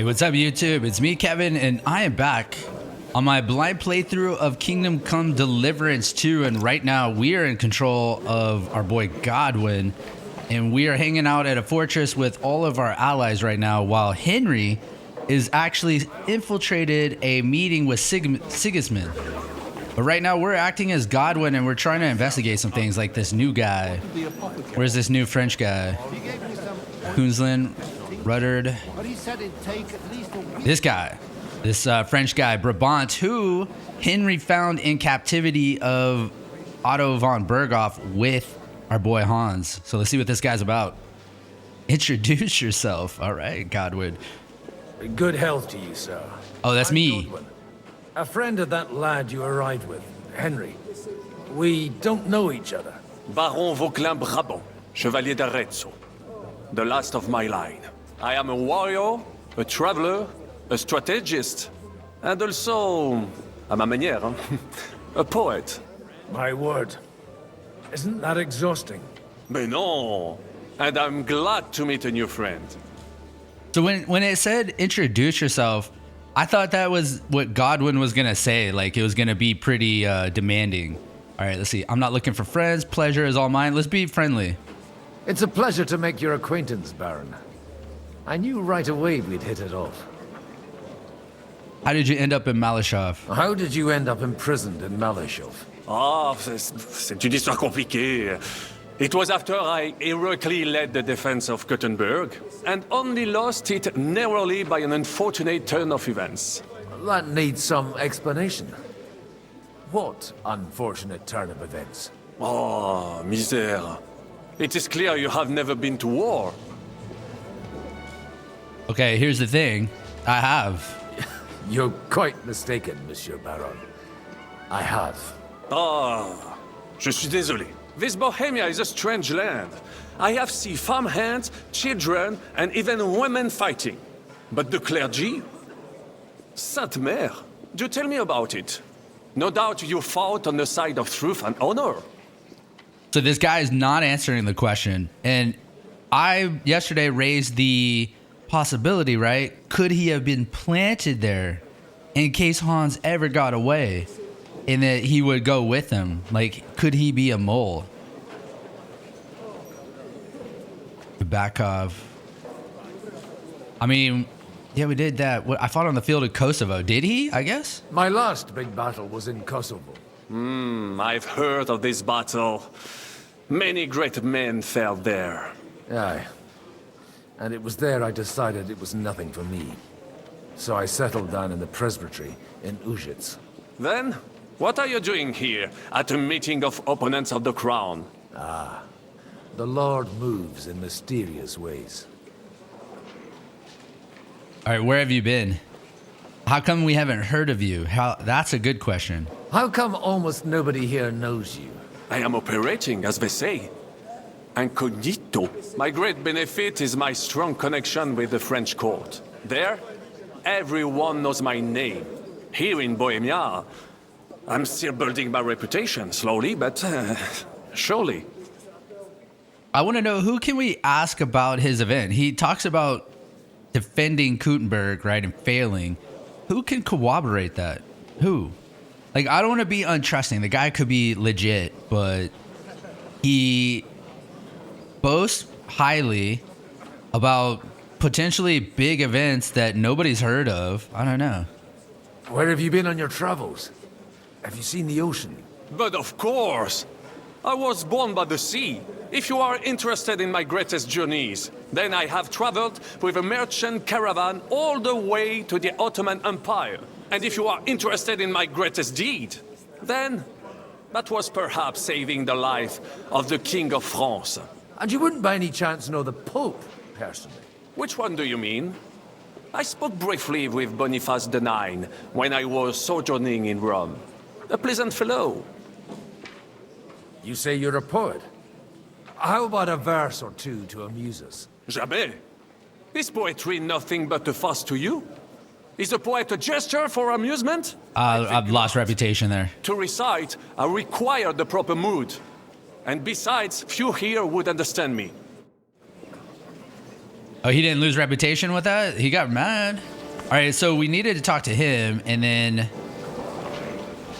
Hey, what's up, YouTube? It's me, Kevin, and I am back on my blind playthrough of Kingdom Come Deliverance 2, and right now we are in control of our boy Godwin, and we are hanging out at a fortress with all of our allies right now, while Henry is actually infiltrated a meeting with Sigismund. But right now we're acting as Godwin, and we're trying to investigate some things like this new guy. Where's this new French guy? Koonslin, Ruddard. This guy, this French guy, Brabant, who Henry found in captivity of Otto von Berghoff with our boy Hans. So let's see what this guy's about. Introduce yourself. All right, Godwin. Good health to you, sir. Oh, that's me. Godwin, a friend of that lad you arrived with, Henry. We don't know each other. Baron Vauquelin Brabant, Chevalier d'Arezzo. The last of my line. I am a warrior, a traveler, a strategist, and also, à ma manière, a poet. My word. Isn't that exhausting? Mais non! And I'm glad to meet a new friend. So when it said introduce yourself, I thought that was what Godwin was gonna say. Like it was gonna be pretty demanding. All right, let's see. I'm not looking for friends. Pleasure is all mine. Let's be friendly. It's a pleasure to make your acquaintance, Baron. I knew right away we'd hit it off. How did you end up in Malashov? How did you end up imprisoned in Malashov? Ah, c'est une histoire compliquée. It was after I heroically led the defense of Gothenburg, and only lost it narrowly by an unfortunate turn of events. That needs some explanation. What unfortunate turn of events? Oh, misère. It is clear you have never been to war. Okay, here's the thing. I have. You're quite mistaken, Monsieur Baron. I have. Ah, je suis désolé. This Bohemia is a strange land. I have seen farmhands, children, and even women fighting. But the clergy? Sainte Mère, do tell me about it. No doubt you fought on the side of truth and honor. So this guy is not answering the question. And I yesterday raised the possibility, right? Could he have been planted there in case Hans ever got away and that he would go with him? Like, could he be a mole? Bakov. I mean, yeah, we did that. I fought on the field of Kosovo. Did he, I guess? My last big battle was in Kosovo. I've heard of this battle. Many great men fell there. Aye. And it was there I decided it was nothing for me. So I settled down in the presbytery in Ujits. Then, what are you doing here at a meeting of opponents of the crown? The Lord moves in mysterious ways. All right, where have you been? How come we haven't heard of you? That's a good question. How come almost nobody here knows you? I am operating, as they say. Incognito. My great benefit is my strong connection with the French court. There, everyone knows my name. Here in Bohemia, I'm still building my reputation, slowly, but surely. I want to know, who can we ask about his event? He talks about defending Gutenberg, right, and failing. Who can corroborate that? Who? Like, I don't want to be untrusting. The guy could be legit, but he boasts highly about potentially big events that nobody's heard of. I don't know. Where have you been on your travels? Have you seen the ocean? But of course! I was born by the sea. If you are interested in my greatest journeys, then I have traveled with a merchant caravan all the way to the Ottoman Empire. And if you are interested in my greatest deed, then that was perhaps saving the life of the King of France. And you wouldn't by any chance know the Pope, personally? Which one do you mean? I spoke briefly with Boniface IX when I was sojourning in Rome. A pleasant fellow. You say you're a poet. How about a verse or two to amuse us? Jamais. Is poetry nothing but a farce to you? Is a poet a gesture for amusement? I've lost reputation there. To recite, I require the proper mood. And besides, few here would understand me. Oh, he didn't lose reputation with that? He got mad. All right, so we needed to talk to him, and then...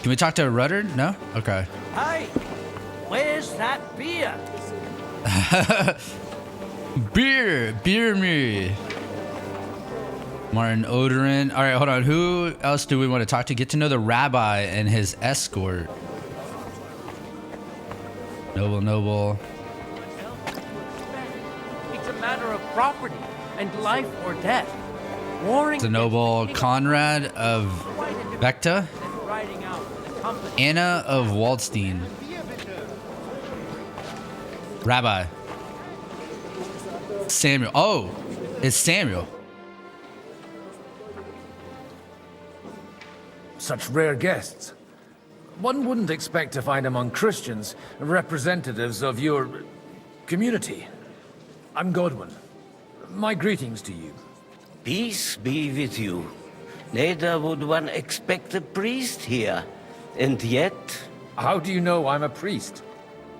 Can we talk to Rudder? No? Okay. Hey, where's that beer? Beer me. Martin Odorin. All right, hold on. Who else do we want to talk to? Get to know the rabbi and his escort. Noble. It's a matter of property and life or death. Warring The noble Conrad of Vecta. riding out with a company. Anna of Waldstein. Rabbi. Samuel. Oh, it's Samuel. Such rare guests. One wouldn't expect to find among Christians representatives of your community. I'm Godwin. My greetings to you. Peace be with you. Neither would one expect a priest here. And yet, How do you know I'm a priest?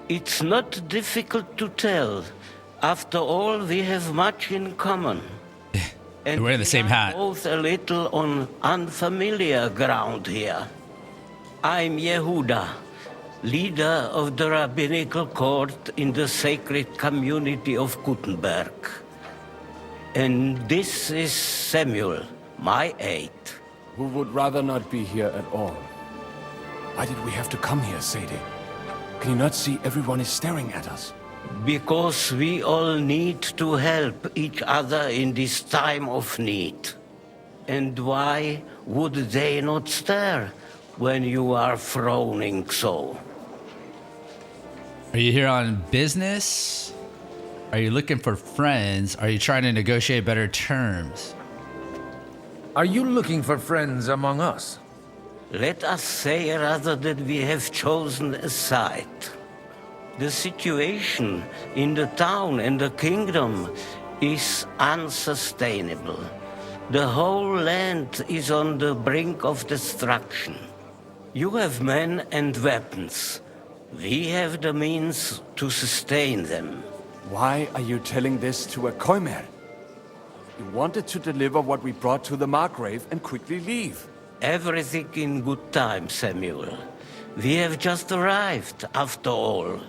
it's not difficult to tell. After all, we have much in common. And We're in the same we are hat. both a little on unfamiliar ground here. I'm Yehuda, leader of the rabbinical court in the sacred community of Gutenberg. And this is Samuel, my aide. Who would rather not be here at all? Why did we have to come here, Sadie? Can you not see everyone is staring at us? Because we all need to help each other in this time of need. And why would they not stare when you are frowning so? Are you here on business? Are you looking for friends? Are you trying to negotiate better terms? Are you looking for friends among us? Let us say rather that we have chosen a side. The situation in the town and the kingdom is unsustainable. The whole land is on the brink of destruction. You have men and weapons. We have the means to sustain them. Why are you telling this to a Koimer? You wanted to deliver what we brought to the Margrave and quickly leave. Everything in good time, Samuel. We have just arrived, after all.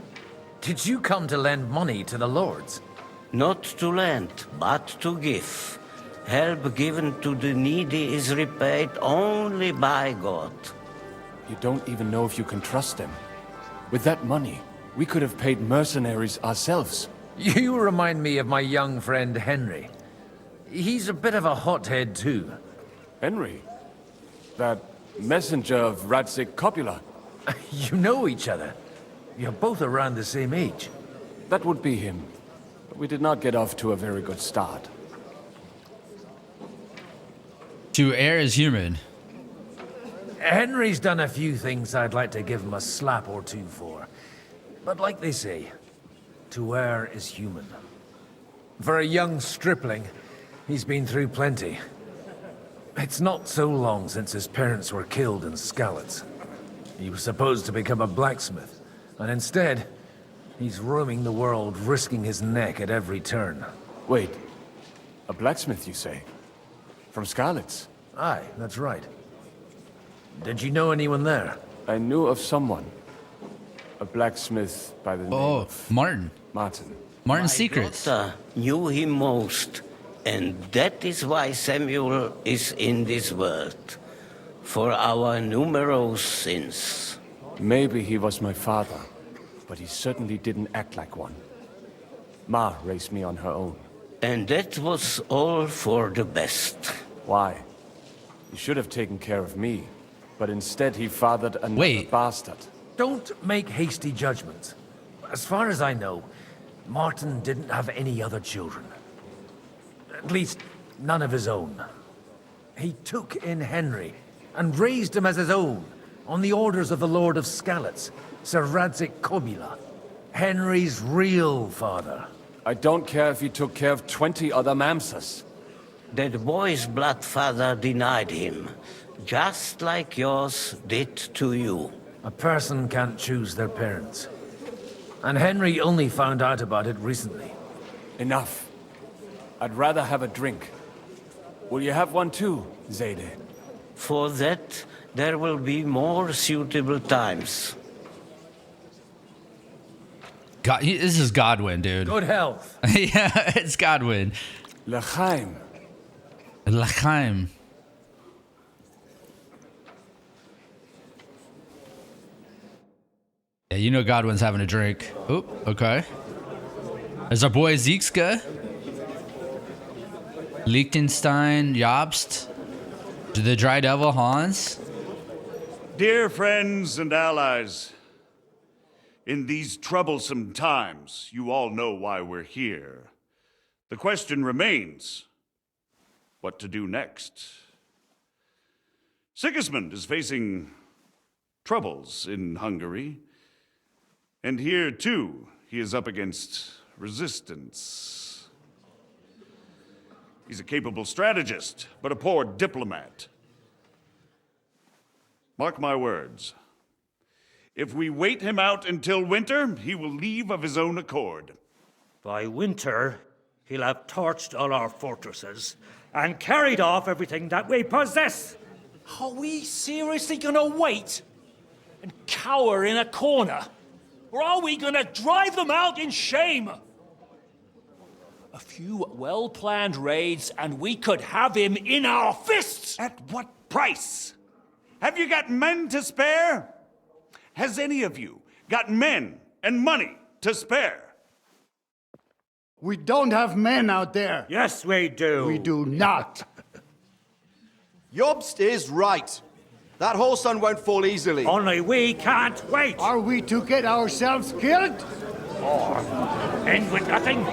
Did you come to lend money to the lords? Not to lend, but to give. Help given to the needy is repaid only by God. You don't even know if you can trust them. With that money, we could have paid mercenaries ourselves. You remind me of my young friend Henry. He's a bit of a hothead too. Henry? That messenger of Radzik Copula? You know each other. You're both around the same age. That would be him. But we did not get off to a very good start. To err is human. Henry's done a few things I'd like to give him a slap or two for. But like they say, to err is human. For a young stripling, he's been through plenty. It's not so long since his parents were killed in Skalitz. He was supposed to become a blacksmith, and instead, he's roaming the world, risking his neck at every turn. Wait. A blacksmith, you say? From Skalitz? Aye, that's right. Did you know anyone there? I knew of someone. A blacksmith by the name Oh, of Martin. Martin. Martin's My secrets. daughter knew him most, and that is why Samuel is in this world. For our numerous sins. Maybe he was my father, but he certainly didn't act like one. Ma raised me on her own. And that was all for the best. Why? He should have taken care of me, but instead he fathered another Wait. bastard. Don't make hasty judgments. As far as I know, Martin didn't have any other children. At least, none of his own. He took in Henry and raised him as his own, on the orders of the Lord of Skalitz, Sir Radzik Kobila, Henry's real father. I don't care if he took care of 20 other mamsas. That boy's blood father denied him, just like yours did to you. A person can't choose their parents. And Henry only found out about it recently. Enough. I'd rather have a drink. Will you have one too, Zayde? For that, there will be more suitable times. This is Godwin, dude. Good health. Yeah, it's Godwin. L'chaim. L'chaim. Yeah, you know Godwin's having a drink. Oh, okay. There's our boy Zeekska. Liechtenstein, Jobst. The Dry Devil, Hans. Dear friends and allies, in these troublesome times, you all know why we're here. The question remains, what to do next? Sigismund is facing troubles in Hungary, and here, too, he is up against resistance. He's a capable strategist, but a poor diplomat. Mark my words. If we wait him out until winter, he will leave of his own accord. By winter, he'll have torched all our fortresses and carried off everything that we possess. Are we seriously gonna wait and cower in a corner? Or are we gonna drive them out in shame? A few well-planned raids and we could have him in our fists! At what price? Have you got men to spare? Has any of you got men and money to spare? We don't have men out there. Yes, we do. We do not. Jobst is right. That whole sun won't fall easily. Only we can't wait. Are we to get ourselves killed? Or end with nothing.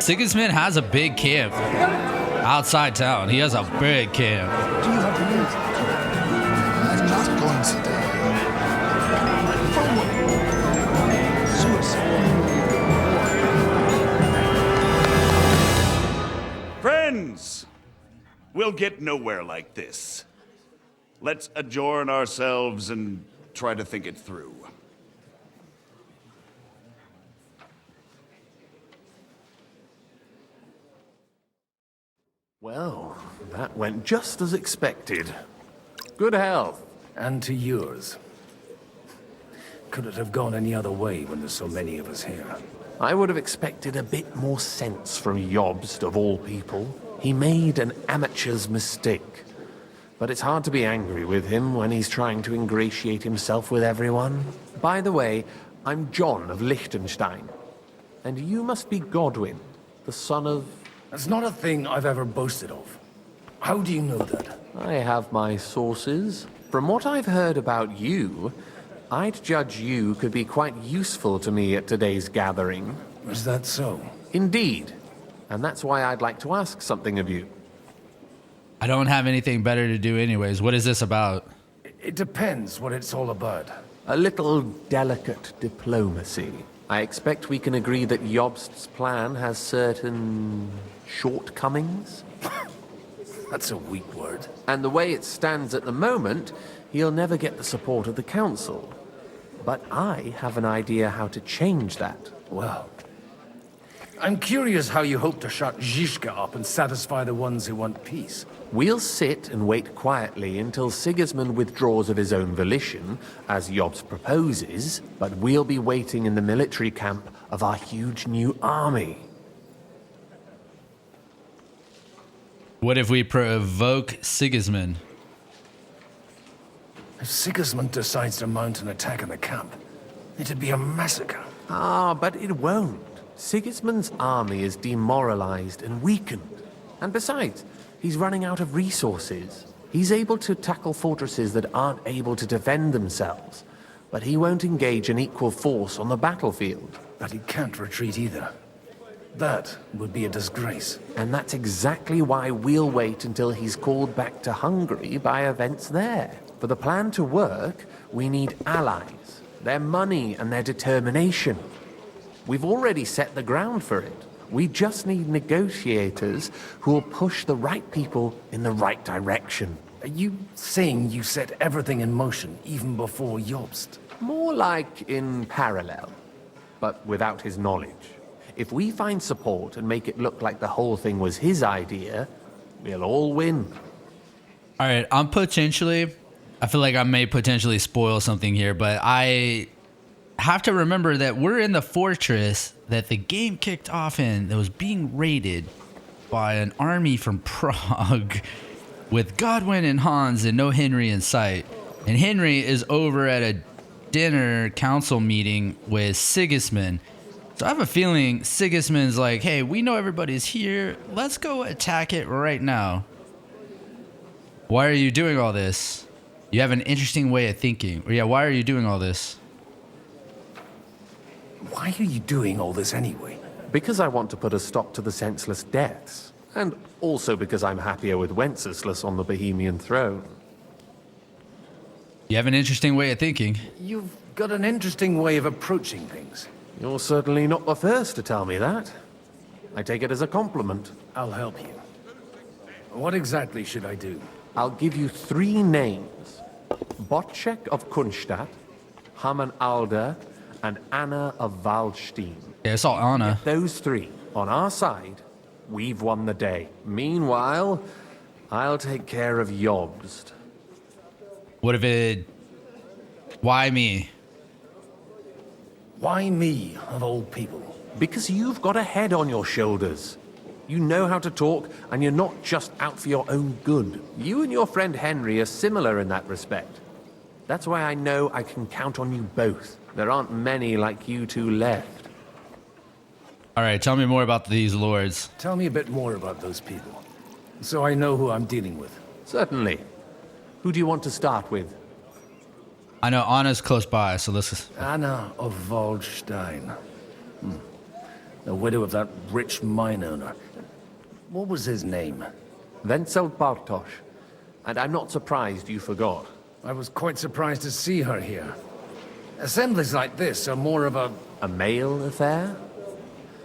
Sigismund has a big camp outside town. He has a big camp. Do you have the news? I'm not going to die. Friends, we'll get nowhere like this. Let's adjourn ourselves and try to think it through. Well, that went just as expected. Good health. And to yours. Could it have gone any other way when there's so many of us here? I would have expected a bit more sense from Jobst, of all people. He made an amateur's mistake. But it's hard to be angry with him when he's trying to ingratiate himself with everyone. By the way, I'm John of Liechtenstein. And you must be Godwin, the son of... That's not a thing I've ever boasted of. How do you know that? I have my sources. From what I've heard about you, I'd judge you could be quite useful to me at today's gathering. Is that so? Indeed. And that's why I'd like to ask something of you. I don't have anything better to do anyways. What is this about? It depends what it's all about. A little delicate diplomacy. I expect we can agree that Jobst's plan has certain shortcomings. That's a weak word. And the way it stands at the moment, he'll never get the support of the council. But I have an idea how to change that. Well, I'm curious how you hope to shut Zizka up and satisfy the ones who want peace. We'll sit and wait quietly until Sigismund withdraws of his own volition, as Jobst proposes, but we'll be waiting in the military camp of our huge new army. What if we provoke Sigismund? If Sigismund decides to mount an attack on the camp, it'd be a massacre. Ah, but it won't. Sigismund's army is demoralized and weakened. And besides, he's running out of resources. He's able to tackle fortresses that aren't able to defend themselves, but he won't engage an equal force on the battlefield. But he can't retreat either. That would be a disgrace. And that's exactly why we'll wait until he's called back to Hungary by events there. For the plan to work, we need allies, their money and their determination. We've already set the ground for it. We just need negotiators who will push the right people in the right direction. Are you saying you set everything in motion even before Jobst? More like in parallel, but without his knowledge. If we find support and make it look like the whole thing was his idea, we'll all win. All right, I feel like I may potentially spoil something here, but I have to remember that we're in the fortress that the game kicked off in that was being raided by an army from Prague with Godwin and Hans and no Henry in sight. And Henry is over at a dinner council meeting with Sigismund. So I have a feeling Sigismund's like, hey, we know everybody's here. Let's go attack it right now. Why are you doing all this? You have an interesting way of thinking. Or yeah, why are you doing all this? Why are you doing all this anyway? Because I want to put a stop to the senseless deaths. And also because I'm happier with Wenceslas on the Bohemian throne. You have an interesting way of thinking. You've got an interesting way of approaching things. You're certainly not the first to tell me that. I take it as a compliment. I'll help you. What exactly should I do? I'll give you 3 names. Botchek of Kunstadt, Hamann Alder, and Anna of Waldstein. Yeah, I saw Anna. Get those 3 on our side, we've won the day. Meanwhile, I'll take care of Jobst. What if it... Why me? Why me, of all people? Because you've got a head on your shoulders. You know how to talk, and you're not just out for your own good. You and your friend Henry are similar in that respect. That's why I know I can count on you both. There aren't many like you two left. All right, tell me more about these lords. Tell me a bit more about those people, so I know who I'm dealing with. Certainly. Who do you want to start with? I know Anna's close by, so let's... Anna of Waldstein. The widow of that rich mine owner. What was his name? Wenzel Bartosz. And I'm not surprised you forgot. I was quite surprised to see her here. Assemblies like this are more of a... A male affair?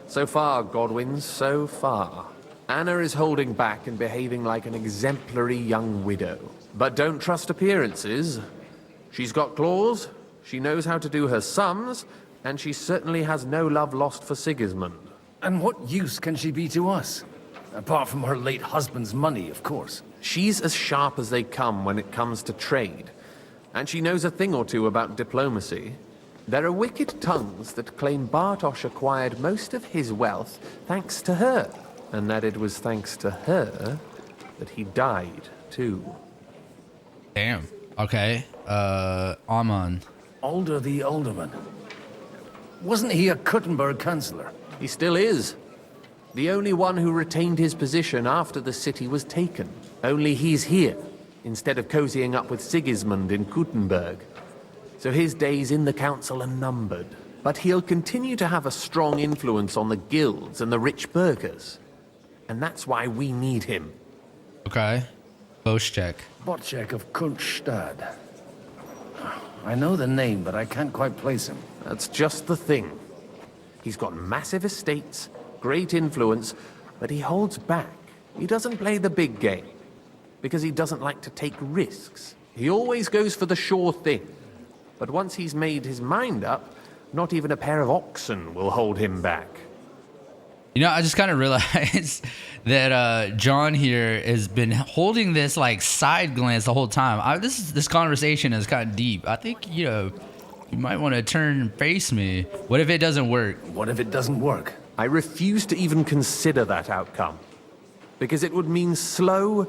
So far, Godwin, so far. Anna is holding back and behaving like an exemplary young widow. But don't trust appearances. She's got claws, she knows how to do her sums, and she certainly has no love lost for Sigismund. And what use can she be to us? Apart from her late husband's money, of course. She's as sharp as they come when it comes to trade. And she knows a thing or two about diplomacy. There are wicked tongues that claim Bartosz acquired most of his wealth thanks to her. And that it was thanks to her that he died, too. Damn. Okay. Amon. Alder the Alderman. Wasn't he a Kuttenberg councillor? He still is. The only one who retained his position after the city was taken. Only he's here, instead of cozying up with Sigismund in Kuttenberg. So his days in the council are numbered. But he'll continue to have a strong influence on the guilds and the rich burghers. And that's why we need him. Okay. Boschek. Botchek of Kunstadt. I know the name, but I can't quite place him. That's just the thing. He's got massive estates, great influence, but he holds back. He doesn't play the big game, because he doesn't like to take risks. He always goes for the sure thing. But once he's made his mind up, not even a pair of oxen will hold him back. You know, I just kind of realized that John here has been holding this like side glance the whole time. This conversation is kind of deep. I think, you might want to turn and face me. What if it doesn't work? What if it doesn't work? I refuse to even consider that outcome, because it would mean slow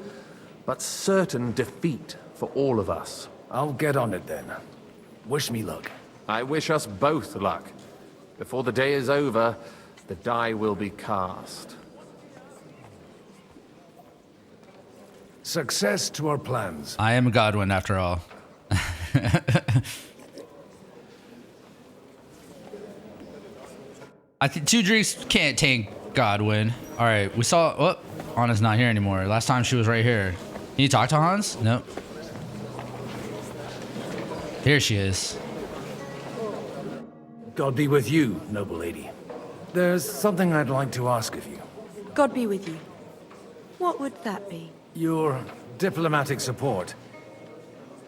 but certain defeat for all of us. I'll get on it then. Wish me luck. I wish us both luck. Before the day is over, the die will be cast. Success to our plans. I am Godwin, after all. I think 2 drinks can't tank Godwin. All right, we saw... Oh, Anna's not here anymore. Last time she was right here. Can you talk to Hans? Nope. Here she is. God be with you, noble lady. There's something I'd like to ask of you. God be with you. What would that be? Your diplomatic support.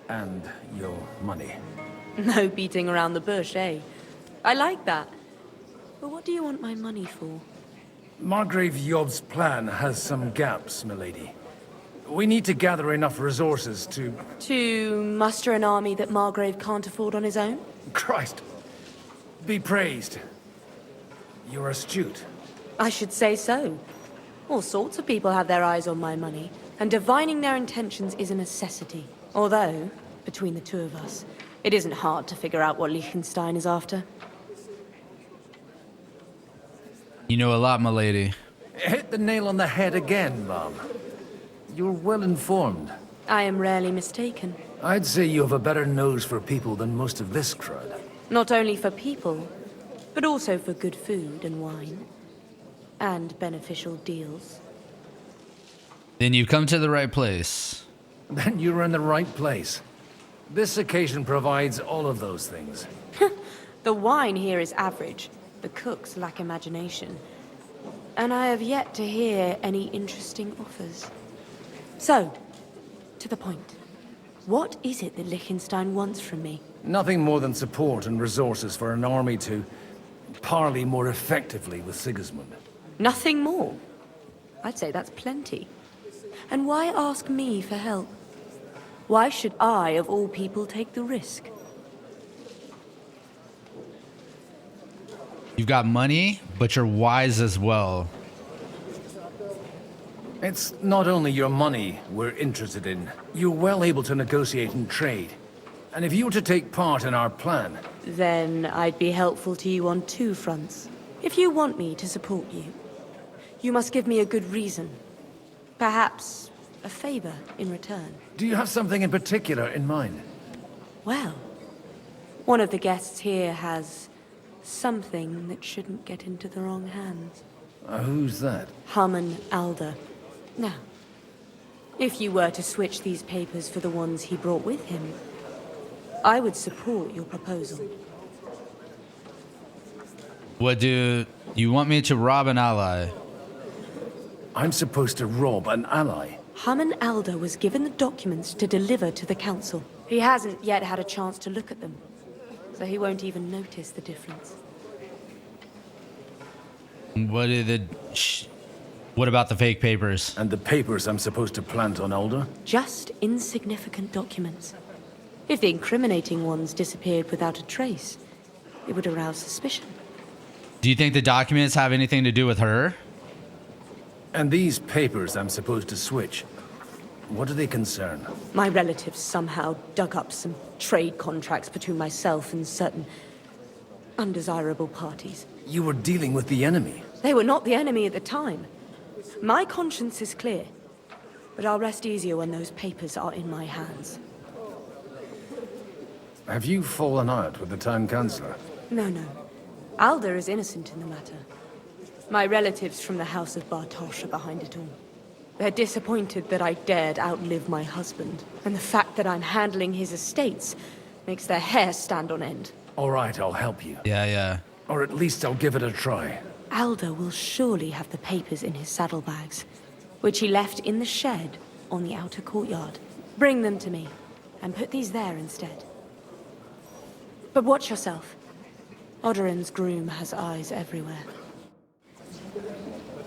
And your money. No beating around the bush, eh? I like that. But what do you want my money for? Margrave Yob's plan has some gaps, milady. We need to gather enough resources to... To muster an army that Margrave can't afford on his own? Christ! Be praised. You're astute. I should say so. All sorts of people have their eyes on my money, and divining their intentions is a necessity. Although, between the two of us, it isn't hard to figure out what Liechtenstein is after. You know a lot, my lady. Hit the nail on the head again, Mom. You're well informed. I am rarely mistaken. I'd say you have a better nose for people than most of this crowd. Not only for people, but also for good food and wine. And beneficial deals. Then you've come to the right place. Then you're in the right place. This occasion provides all of those things. The wine here is average. The cooks lack imagination. And I have yet to hear any interesting offers. So, to the point. What is it that Liechtenstein wants from me? Nothing more than support and resources for an army to parley more effectively with Sigismund. Nothing more? I'd say that's plenty. And why ask me for help? Why should I, of all people, take the risk? You've got money, but you're wise as well. It's not only your money we're interested in. You're well able to negotiate and trade. And if you were to take part in our plan... Then I'd be helpful to you on two fronts. If you want me to support you, you must give me a good reason. Perhaps a favor in return. Do you have something in particular in mind? Well, one of the guests here has something that shouldn't get into the wrong hands. Who's that? Harman Alder. Now, if you were to switch these papers for the ones he brought with him, I would support your proposal. What do you want me to rob an ally? I'm supposed to rob an ally? Harman Alder was given the documents to deliver to the council. He hasn't yet had a chance to look at them, so he won't even notice the difference. What about the fake papers? And the papers I'm supposed to plant on Alder? Just insignificant documents. If the incriminating ones disappeared without a trace, it would arouse suspicion. Do you think the documents have anything to do with her? And these papers I'm supposed to switch, what do they concern? My relatives somehow dug up some trade contracts between myself and certain undesirable parties. You were dealing with the enemy. They were not the enemy at the time. My conscience is clear, but I'll rest easier when those papers are in my hands. Have you fallen out with the town councillor? No. Alder is innocent in the matter. My relatives from the House of Bartosz are behind it all. They're disappointed that I dared outlive my husband, and the fact that I'm handling his estates makes their hair stand on end. All right, I'll help you. Yeah. Or at least I'll give it a try. Alder will surely have the papers in his saddlebags, which he left in the shed on the outer courtyard. Bring them to me, and put these there instead. But watch yourself. Odorin's groom has eyes everywhere.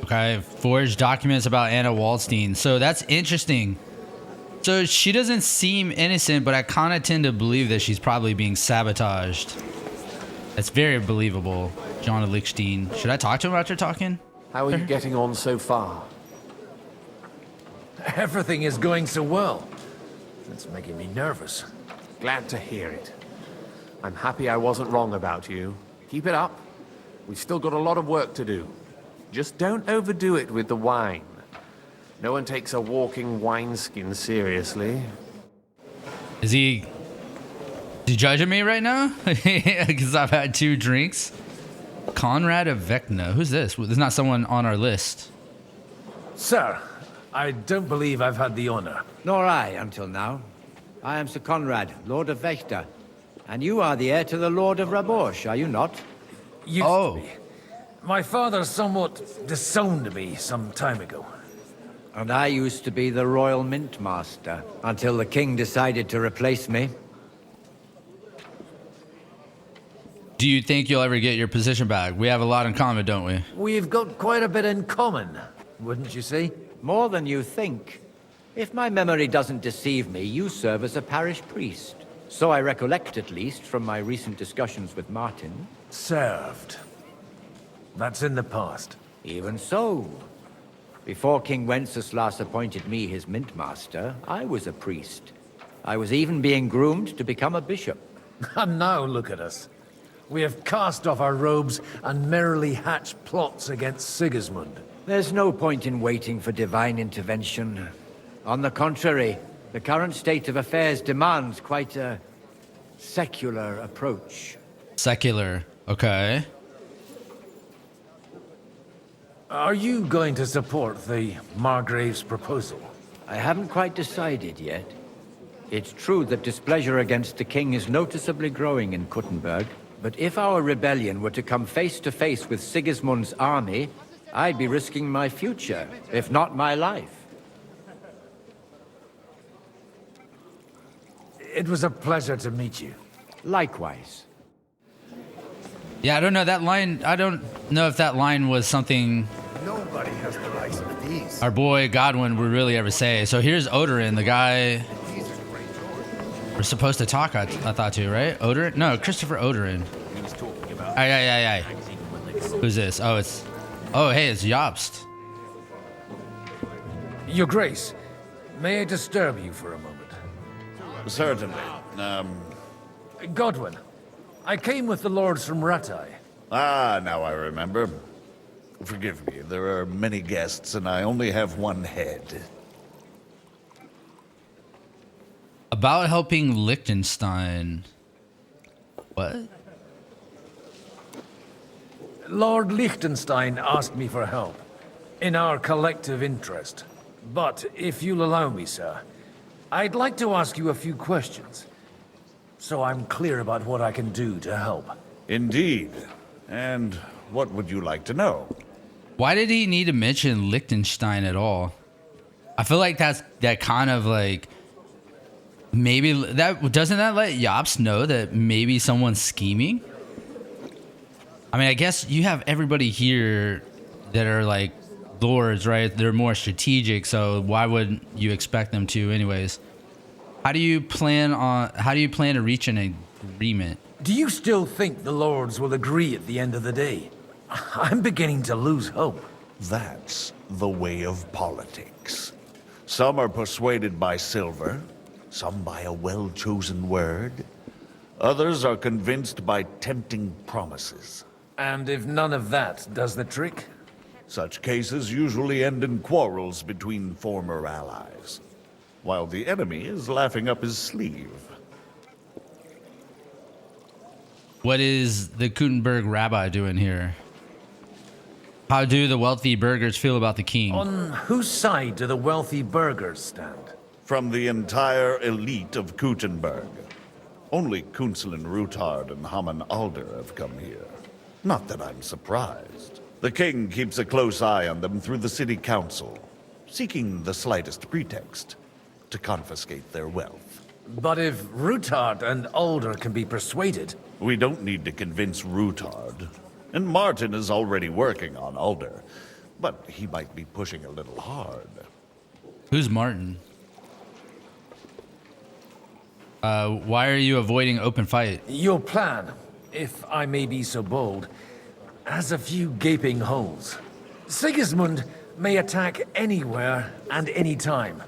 Okay, forged documents about Anna Waldstein. So that's interesting. So she doesn't seem innocent, but I kind of tend to believe that she's probably being sabotaged. That's very believable. John of Liechtenstein. Should I talk to him after talking? How are you getting on so far? Everything is going so well. It's making me nervous. Glad to hear it. I'm happy I wasn't wrong about you. Keep it up. We've still got a lot of work to do. Just don't overdo it with the wine. No one takes a walking wineskin seriously. Is he judging me right now? Because I've had 2 drinks. Conrad of Vecna. Who's this? There's not someone on our list. Sir, I don't believe I've had the honor. Nor I, until now. I am Sir Conrad, Lord of Vecna. And you are the heir to the Lord of Rabosh, are you not? Used to be. My father somewhat disowned me some time ago. And I used to be the Royal Mint Master, until the King decided to replace me. Do you think you'll ever get your position back? We have a lot in common, don't we? We've got quite a bit in common, wouldn't you say? More than you think. If my memory doesn't deceive me, you serve as a parish priest. So I recollect, at least, from my recent discussions with Martin. Served. That's in the past. Even so. Before King Wenceslas appointed me his mint master, I was a priest. I was even being groomed to become a bishop. And now look at us. We have cast off our robes and merrily hatched plots against Sigismund. There's no point in waiting for divine intervention. On the contrary, the current state of affairs demands quite a secular approach. Secular, okay. Are you going to support the Margrave's proposal? I haven't quite decided yet. It's true that displeasure against the king is noticeably growing in Kuttenberg, but if our rebellion were to come face to face with Sigismund's army, I'd be risking my future, if not my life. It was a pleasure to meet you. Likewise. Yeah, I don't know that line. I don't know if that line was something Nobody has the likes of these. our boy Godwin would really ever say. So here's Odorin, the guy we're supposed to talk, I thought to, right? Odorin? No, Christopher Odorin. Aye. Who's this? Oh, hey, it's Jobst. Your Grace, may I disturb you for a moment? Certainly. Godwin, I came with the lords from Rattay. Ah, now I remember. Forgive me, there are many guests, and I only have one head. About helping Liechtenstein. What? Lord Liechtenstein asked me for help, in our collective interest. But if you'll allow me, sir, I'd like to ask you a few questions, so I'm clear about what I can do to help. Indeed. And what would you like to know? Why did he need to mention Liechtenstein at all? I feel like that kind of like maybe that doesn't that let Jobst know that maybe someone's scheming? I mean, I guess you have everybody here that are like lords, right? They're more strategic, so why would you expect them to anyways? How do you plan to reach an agreement? Do you still think the lords will agree at the end of the day? I'm beginning to lose hope. That's the way of politics. Some are persuaded by silver, some by a well-chosen word. Others are convinced by tempting promises. And if none of that does the trick? Such cases usually end in quarrels between former allies, while the enemy is laughing up his sleeve. What is the Kuttenberg rabbi doing here? How do the wealthy burghers feel about the king? On whose side do the wealthy burghers stand? From the entire elite of Kuttenberg. Only Kunzelin Rutard and Haman Alder have come here. Not that I'm surprised. The king keeps a close eye on them through the city council, seeking the slightest pretext to confiscate their wealth. But if Rutard and Alder can be persuaded... We don't need to convince Rutard. And Martin is already working on Alder. But he might be pushing a little hard. Who's Martin? Why are you avoiding open fight? Your plan, if I may be so bold, has a few gaping holes. Sigismund may attack anywhere and any time.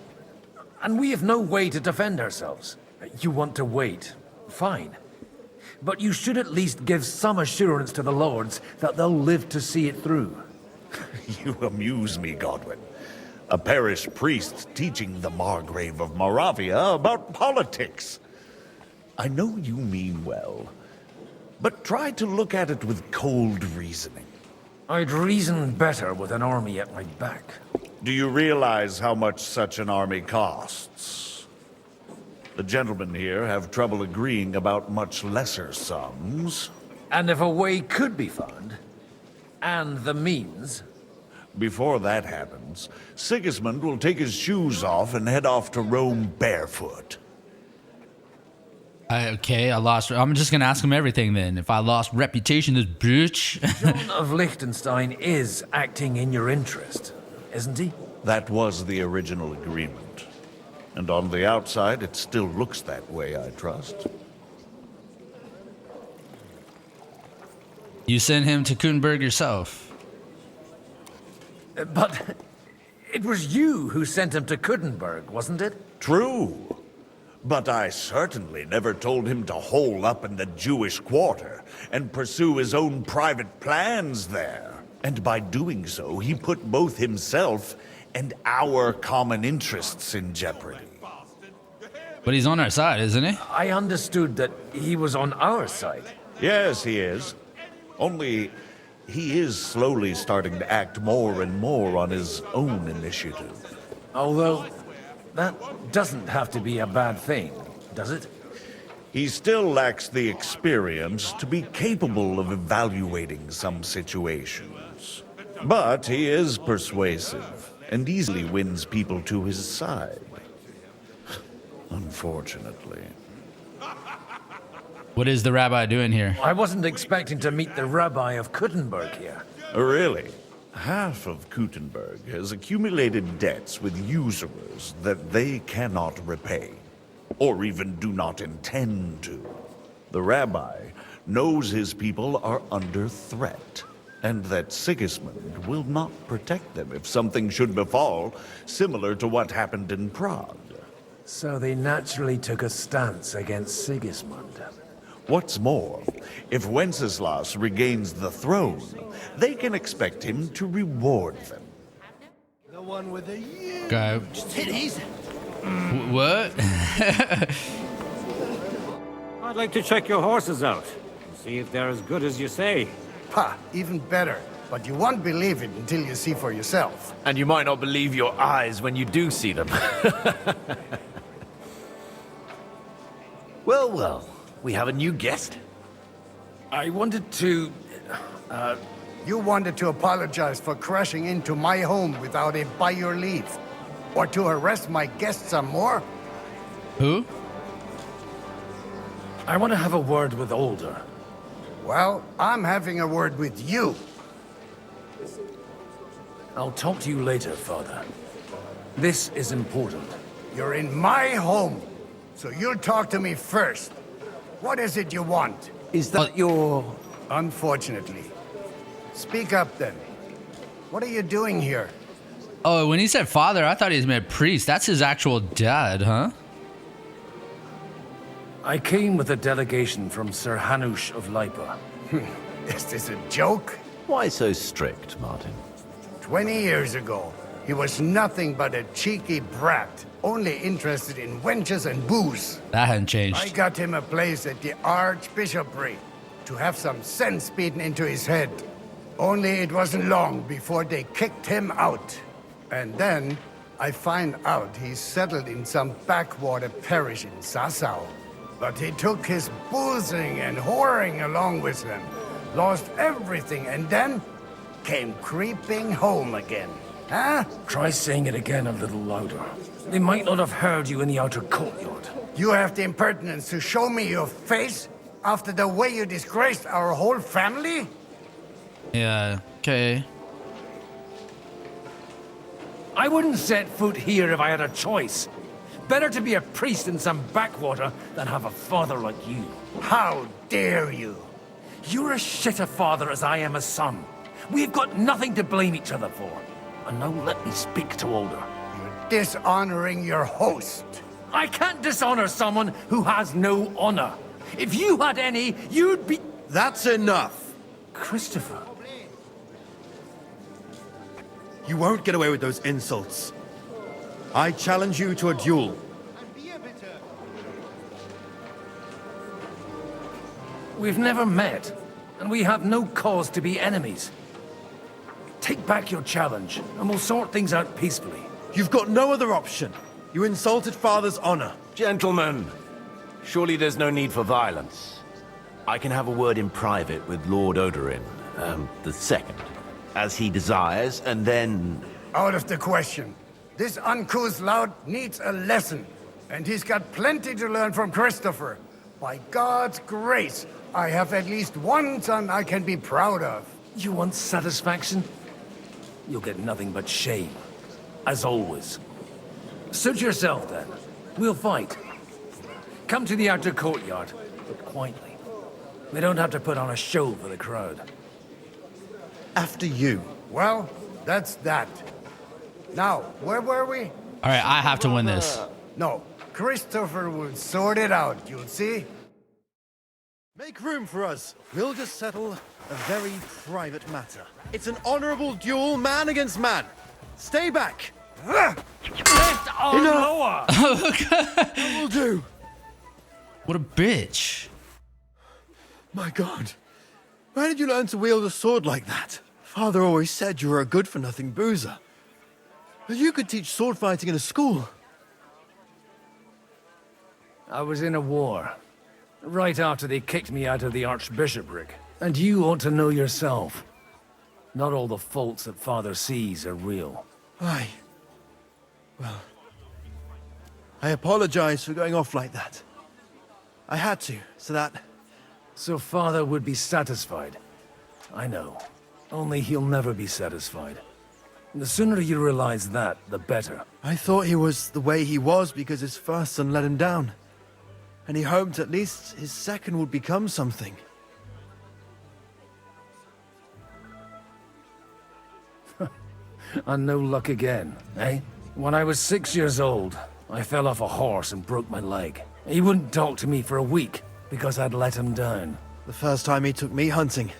And we have no way to defend ourselves. You want to wait. Fine. But you should at least give some assurance to the lords that they'll live to see it through. You amuse me, Godwin. A parish priest teaching the Margrave of Moravia about politics. I know you mean well, but try to look at it with cold reasoning. I'd reason better with an army at my back. Do you realize how much such an army costs? The gentlemen here have trouble agreeing about much lesser sums. And if a way could be found, and the means... Before that happens, Sigismund will take his shoes off and head off to Rome barefoot. Okay, I lost. I'm just gonna ask him everything then. If I lost reputation, this bitch. John of Liechtenstein is acting in your interest, isn't he? That was the original agreement. And on the outside, it still looks that way, I trust. You sent him to Kuenberg yourself. But it was you who sent him to Kuenberg, wasn't it? True. But I certainly never told him to hole up in the Jewish quarter and pursue his own private plans there. And by doing so, he put both himself and our common interests in jeopardy. But he's on our side, isn't he? I understood that he was on our side. Yes, he is. Only he is slowly starting to act more and more on his own initiative. Although, that doesn't have to be a bad thing, does it? He still lacks the experience to be capable of evaluating some situations. But he is persuasive and easily wins people to his side. Unfortunately. What is the rabbi doing here? I wasn't expecting to meet the rabbi of Kuenberg here. Oh, really? Half of Kuenberg has accumulated debts with usurers that they cannot repay, or even do not intend to. The rabbi knows his people are under threat, and that Sigismund will not protect them if something should befall, similar to what happened in Prague. So they naturally took a stance against Sigismund. What's more, if Wenceslas regains the throne, they can expect him to reward them. The one with the huge Go. titties. What? I'd like to check your horses out and see if they're as good as you say. Ha, even better. But you won't believe it until you see for yourself. And you might not believe your eyes when you do see them. Well, well. We have a new guest. I wanted to... You wanted to apologize for crashing into my home without it by your leave. Or to harass my guests some more? Who? I want to have a word with Older. Well, I'm having a word with you. I'll talk to you later, Father. This is important. You're in my home, so you'll talk to me first. What is it you want? Is that your... Unfortunately. Speak up, then. What are you doing here? Oh, when he said father, I thought he meant priest. That's his actual dad, huh? I came with a delegation from Sir Hanush of Lipa. Is this a joke? Why so strict, Martin? 20 years ago, he was nothing but a cheeky brat, only interested in wenches and booze. That hadn't changed. I got him a place at the Archbishopric to have some sense beaten into his head. Only it wasn't long before they kicked him out. And then I find out he's settled in some backwater parish in Sassau. But he took his boozing and whoring along with him, lost everything, and then came creeping home again. Huh? Try saying it again a little louder. They might not have heard you in the outer courtyard. You have the impertinence to show me your face after the way you disgraced our whole family? Yeah, okay. I wouldn't set foot here if I had a choice. Better to be a priest in some backwater than have a father like you. How dare you? You're as shit a father as I am a son. We've got nothing to blame each other for. And now let me speak to Older. You're dishonoring your host. I can't dishonor someone who has no honor. If you had any, you'd be... That's enough. Christopher. You won't get away with those insults. I challenge you to a duel. We've never met, and we have no cause to be enemies. Take back your challenge, and we'll sort things out peacefully. You've got no other option. You insulted Father's honor. Gentlemen, surely there's no need for violence. I can have a word in private with Lord Odorin, the second, as he desires, and then... Out of the question. This uncouth lout needs a lesson, and he's got plenty to learn from Christopher. By God's grace, I have at least one son I can be proud of. You want satisfaction? You'll get nothing but shame. As always. Suit yourself, then. We'll fight. Come to the outer courtyard, but quietly. We don't have to put on a show for the crowd. After you. Well, that's that. Now, where were we? All right, I have to win this. No, Christopher will sort it out, you'll see. Make room for us. We'll just settle a very private matter. It's an honorable duel, man against man. Stay back. Lift on lower! That will do. What a bitch. My God. Where did you learn to wield a sword like that? Father always said you were a good-for-nothing boozer. But you could teach sword fighting in a school. I was in a war. Right after they kicked me out of the archbishopric. And you ought to know yourself. Not all the faults that Father sees are real. Aye. Well, I apologize for going off like that. I had to, so that... So Father would be satisfied. I know. Only he'll never be satisfied. The sooner you realize that, the better. I thought he was the way he was because his first son let him down. And he hoped at least his second would become something. And no luck again, eh? When I was 6 years old, I fell off a horse and broke my leg. He wouldn't talk to me for a week because I'd let him down. The first time he took me hunting,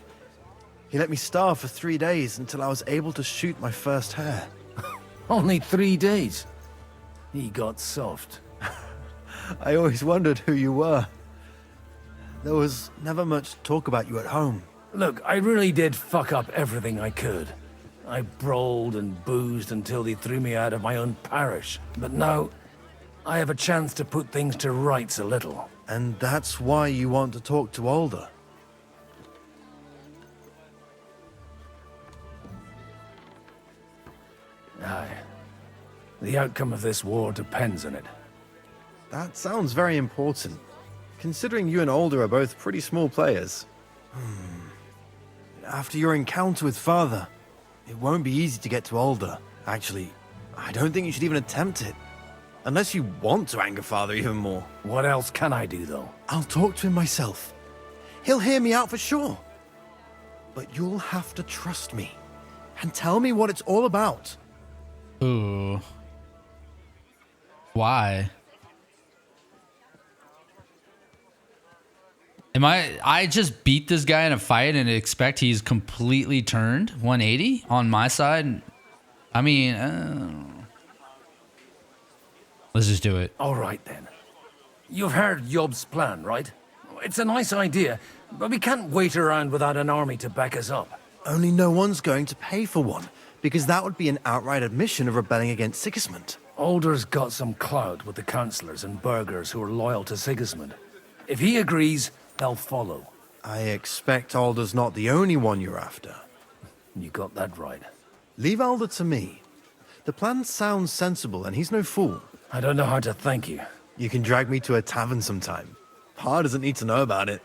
he let me starve for 3 days until I was able to shoot my first hare. Only 3 days? He got soft. I always wondered who you were. There was never much talk about you at home. Look, I really did fuck up everything I could. I brawled and boozed until they threw me out of my own parish. But now, I have a chance to put things to rights a little. And that's why you want to talk to Alder. Aye. The outcome of this war depends on it. That sounds very important, considering you and Alder are both pretty small players. After your encounter with Father, it won't be easy to get to Alder. Actually, I don't think you should even attempt it. Unless you want to anger Father even more. What else can I do, though? I'll talk to him myself. He'll hear me out for sure. But you'll have to trust me and tell me what it's all about. Ooh. Why? I just beat this guy in a fight and expect he's completely turned 180 on my side? I mean, let's just do it. All right, then. You've heard Yob's plan, right? It's a nice idea, but we can't wait around without an army to back us up. Only no one's going to pay for one, because that would be an outright admission of rebelling against Sigismund. Alder's got some clout with the councillors and burghers who are loyal to Sigismund. If he agrees, they'll follow. I expect Alder's not the only one you're after. You got that right. Leave Alder to me. The plan sounds sensible, and he's no fool. I don't know how to thank you. You can drag me to a tavern sometime. Pa doesn't need to know about it.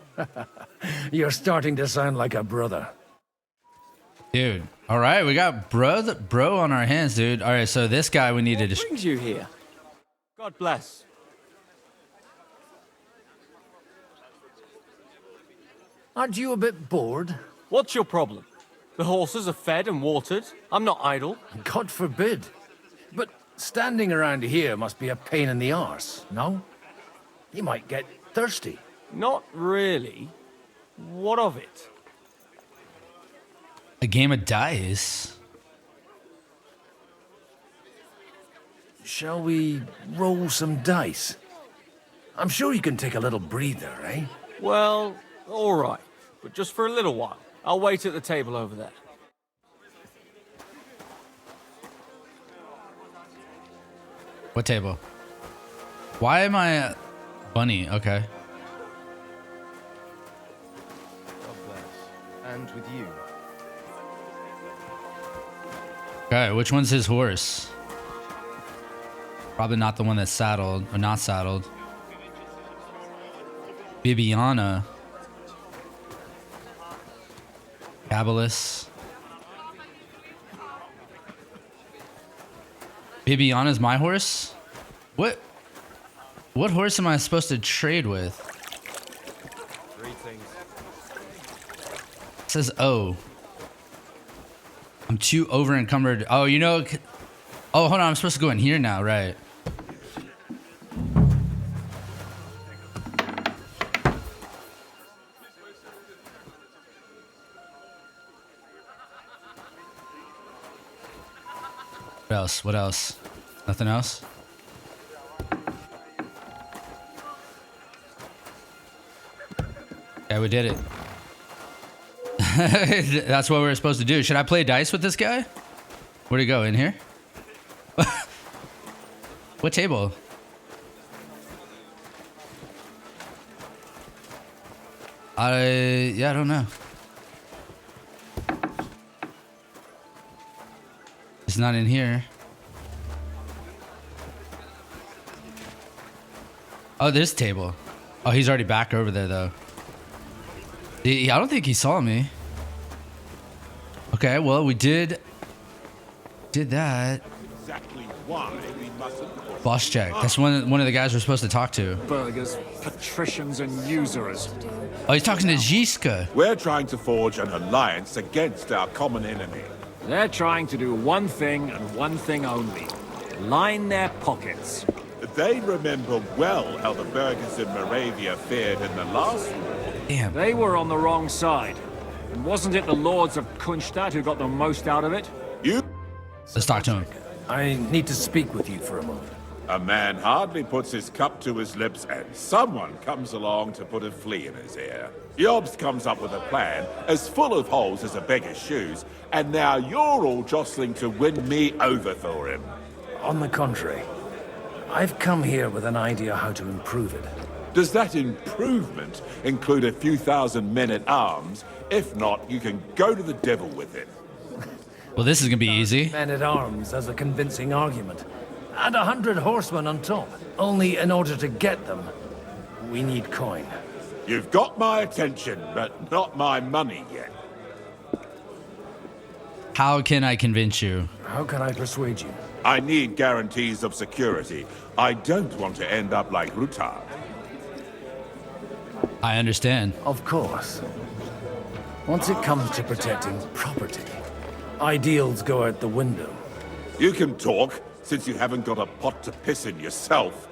You're starting to sound like a brother. Dude, all right, we got bro on our hands, dude. All right, so this guy we need to What brings you here? God bless. Aren't you a bit bored? What's your problem? The horses are fed and watered. I'm not idle. God forbid. But standing around here must be a pain in the arse, no? You might get thirsty. Not really. What of it? A game of dice. Shall we roll some dice? I'm sure you can take a little breather, eh? Well, all right. But just for a little while. I'll wait at the table over there. What table? Why am I bunny? Okay. God bless. And with you. Okay, which one's his horse? Probably not the one that's saddled or not saddled. Bibiana. Cabalus. Bibiana's my horse? What horse am I supposed to trade with? It says O. I'm too over encumbered. Oh, you know. Oh, hold on. I'm supposed to go in here now, right? What else? What else? Nothing else? Yeah, we did it. That's what we're supposed to do. Should I play dice with this guy? Where'd he go? In here? What table? Yeah, I don't know. It's not in here. Oh, this table. Oh, he's already back over there, though. I don't think he saw me. Okay, well, we did that. Exactly why we mustn't. Boss check. That's one of the guys we're supposed to talk to. Burgers, patricians, and usurers. Oh, he's talking to Jiska. We're trying to forge an alliance against our common enemy. They're trying to do one thing and one thing only. Line their pockets. They remember well how the burghers in Moravia fared in the last war. Damn. They were on the wrong side. And wasn't it the lords of Kunstadt who got the most out of it? Let's talk to him. I need to speak with you for a moment. A man hardly puts his cup to his lips and someone comes along to put a flea in his ear. Jobst comes up with a plan as full of holes as a beggar's shoes, and now you're all jostling to win me over for him. On the contrary, I've come here with an idea how to improve it. Does that improvement include a few thousand men-at-arms? If not, you can go to the devil with it. Well, this is gonna be easy. Men-at-arms as a convincing argument. And 100 horsemen on top. Only in order to get them, we need coin. You've got my attention, but not my money yet. How can I convince you? How can I persuade you? I need guarantees of security. I don't want to end up like Rutar. I understand. Of course. Once it comes to protecting property, ideals go out the window. You can talk, since you haven't got a pot to piss in yourself.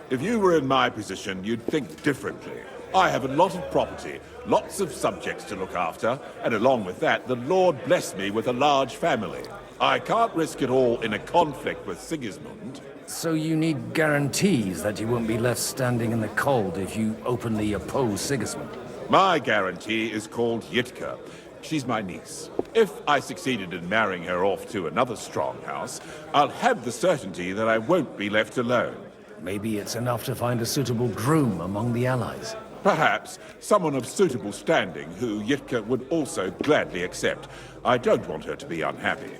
If you were in my position, you'd think differently. I have a lot of property, lots of subjects to look after, and along with that, the Lord blessed me with a large family. I can't risk it all in a conflict with Sigismund. So you need guarantees that you won't be left standing in the cold if you openly oppose Sigismund? My guarantee is called Yitka. She's my niece. If I succeeded in marrying her off to another strong house, I'll have the certainty that I won't be left alone. Maybe it's enough to find a suitable groom among the allies. Perhaps someone of suitable standing who Yitka would also gladly accept. I don't want her to be unhappy.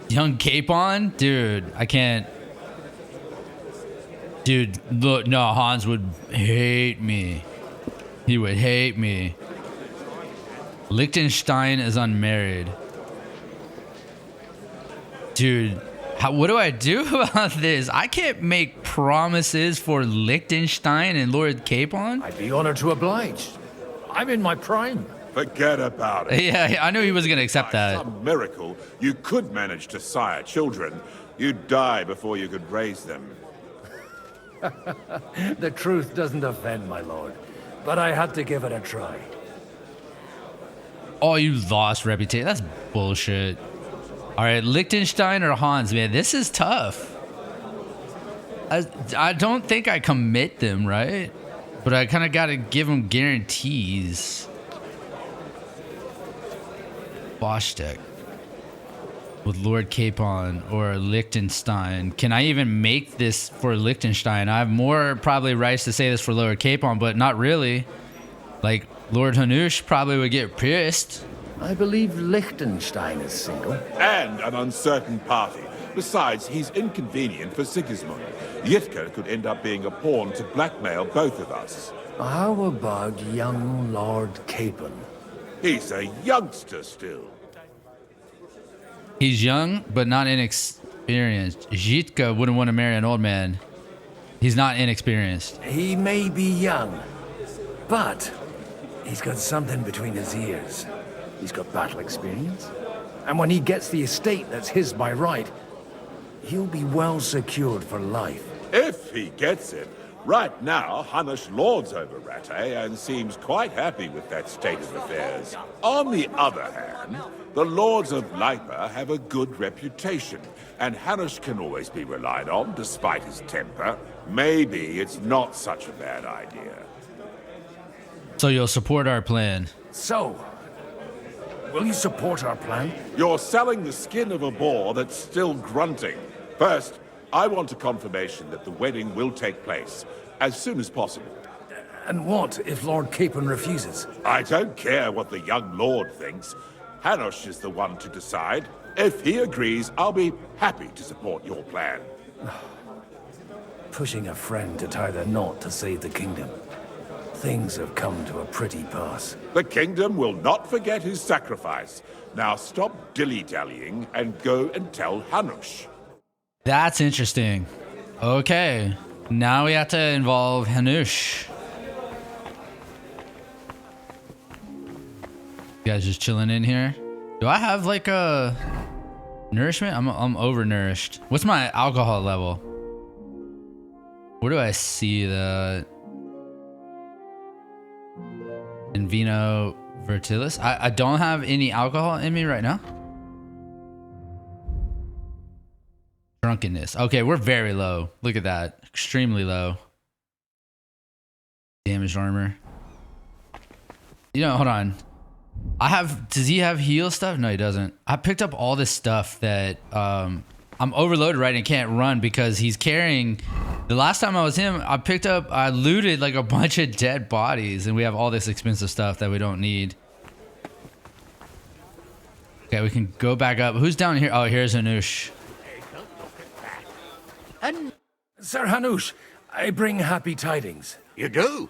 Young Capon? Dude, I can't. Dude, look, no, Hans would hate me. He would hate me. Liechtenstein is unmarried. Dude, what do I do about this? I can't make promises for Liechtenstein and Lord Capon. I'd be honored to oblige. I'm in my prime. Forget about it. Yeah, I knew he wasn't going to accept that. Some miracle, you could manage to sire children. You'd die before you could raise them. The truth doesn't offend, my lord. But I had to give it a try. Oh, you lost reputation. That's bullshit. All right, Liechtenstein or Hans, man, this is tough. I don't think I commit them, right? But I kind of got to give them guarantees. Boschtek with Lord Capon or Liechtenstein. Can I even make this for Liechtenstein? I have more probably rights to say this for Lord Capon, but not really. Like, Lord Hanush probably would get pissed. I believe Liechtenstein is single. And an uncertain party. Besides, he's inconvenient for Sigismund. Yitka could end up being a pawn to blackmail both of us. How about young Lord Capon? He's a youngster still. He's young, but not inexperienced. Jitka wouldn't want to marry an old man. He's not inexperienced. He may be young, but he's got something between his ears. He's got battle experience. And when he gets the estate that's his by right, he'll be well secured for life. If he gets it. Right now, Hanush lords over Rattay and seems quite happy with that state of affairs. On the other hand, the lords of Lipa have a good reputation, and Hanush can always be relied on despite his temper. Maybe it's not such a bad idea. So you'll support our plan. So, will you support our plan? You're selling the skin of a boar that's still grunting. First, I want a confirmation that the wedding will take place as soon as possible. And what if Lord Capon refuses? I don't care what the young lord thinks. Hanush is the one to decide. If he agrees, I'll be happy to support your plan. Pushing a friend to tie the knot to save the kingdom. Things have come to a pretty pass. The kingdom will not forget his sacrifice. Now stop dilly-dallying and go and tell Hanush. That's interesting. Okay. Now we have to involve Hanush. You guys just chilling in here? Do I have like a nourishment? I'm overnourished. What's my alcohol level? Where do I see the in vino vertilis? I don't have any alcohol in me right now. Drunkenness. Okay, we're very low. Look at that. Extremely low. Damaged armor. You know, hold on. Does he have heal stuff? No, he doesn't. I picked up all this stuff that I'm overloaded right and can't run because he's carrying. The last time I was him, I looted like a bunch of dead bodies and we have all this expensive stuff that we don't need. Okay, we can go back up. Who's down here? Oh, here's Hanush. Sir Hanush, I bring happy tidings. You do?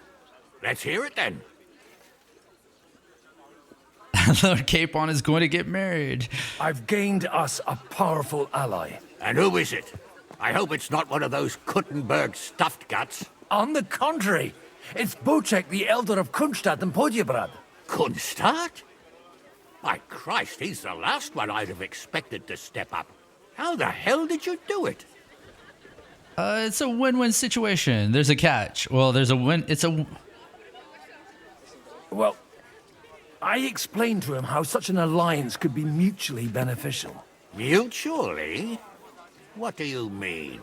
Let's hear it then. Lord Capon is going to get married. I've gained us a powerful ally. And who is it? I hope it's not one of those Kuttenberg stuffed guts. On the contrary, it's Bocek, the elder of Kunstadt and Podjebrad. Kunstadt? My Christ, he's the last one I'd have expected to step up. How the hell did you do it? It's a win-win situation. There's a catch. Well, there's a win. Well, I explained to him how such an alliance could be mutually beneficial. Mutually? What do you mean?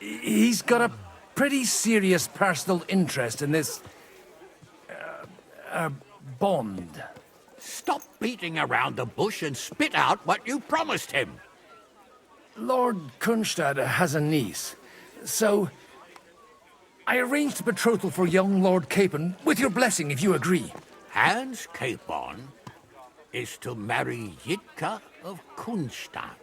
He's got a pretty serious personal interest in this... bond. Stop beating around the bush and spit out what you promised him. Lord Kunstad has a niece, so I arranged a betrothal for young Lord Capon, with your blessing if you agree. Hans Capon is to marry Yitka of Kunstadt.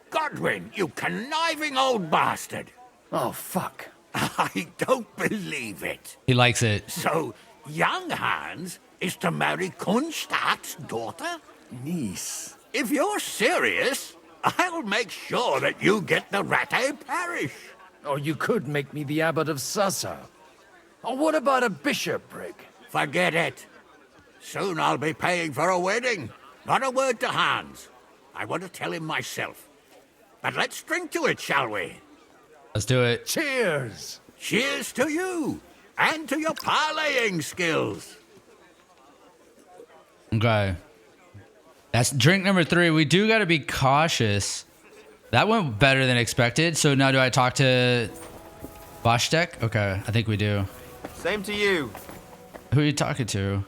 Godwin, you conniving old bastard! Oh, fuck. I don't believe it. He likes it. So, young Hans is to marry Kunstadt's daughter? Niece. If you're serious, I'll make sure that you get the Rattay parish. Or you could make me the abbot of Sassa. Or what about a bishopric? Forget it. Soon I'll be paying for a wedding. Not a word to Hans. I want to tell him myself. But let's drink to it, shall we? Let's do it. Cheers! Cheers to you, and to your parlaying skills. Okay. That's drink number 3. We do got to be cautious. That went better than expected. So now do I talk to Boshtek? Okay, I think we do. Same to you. Who are you talking to?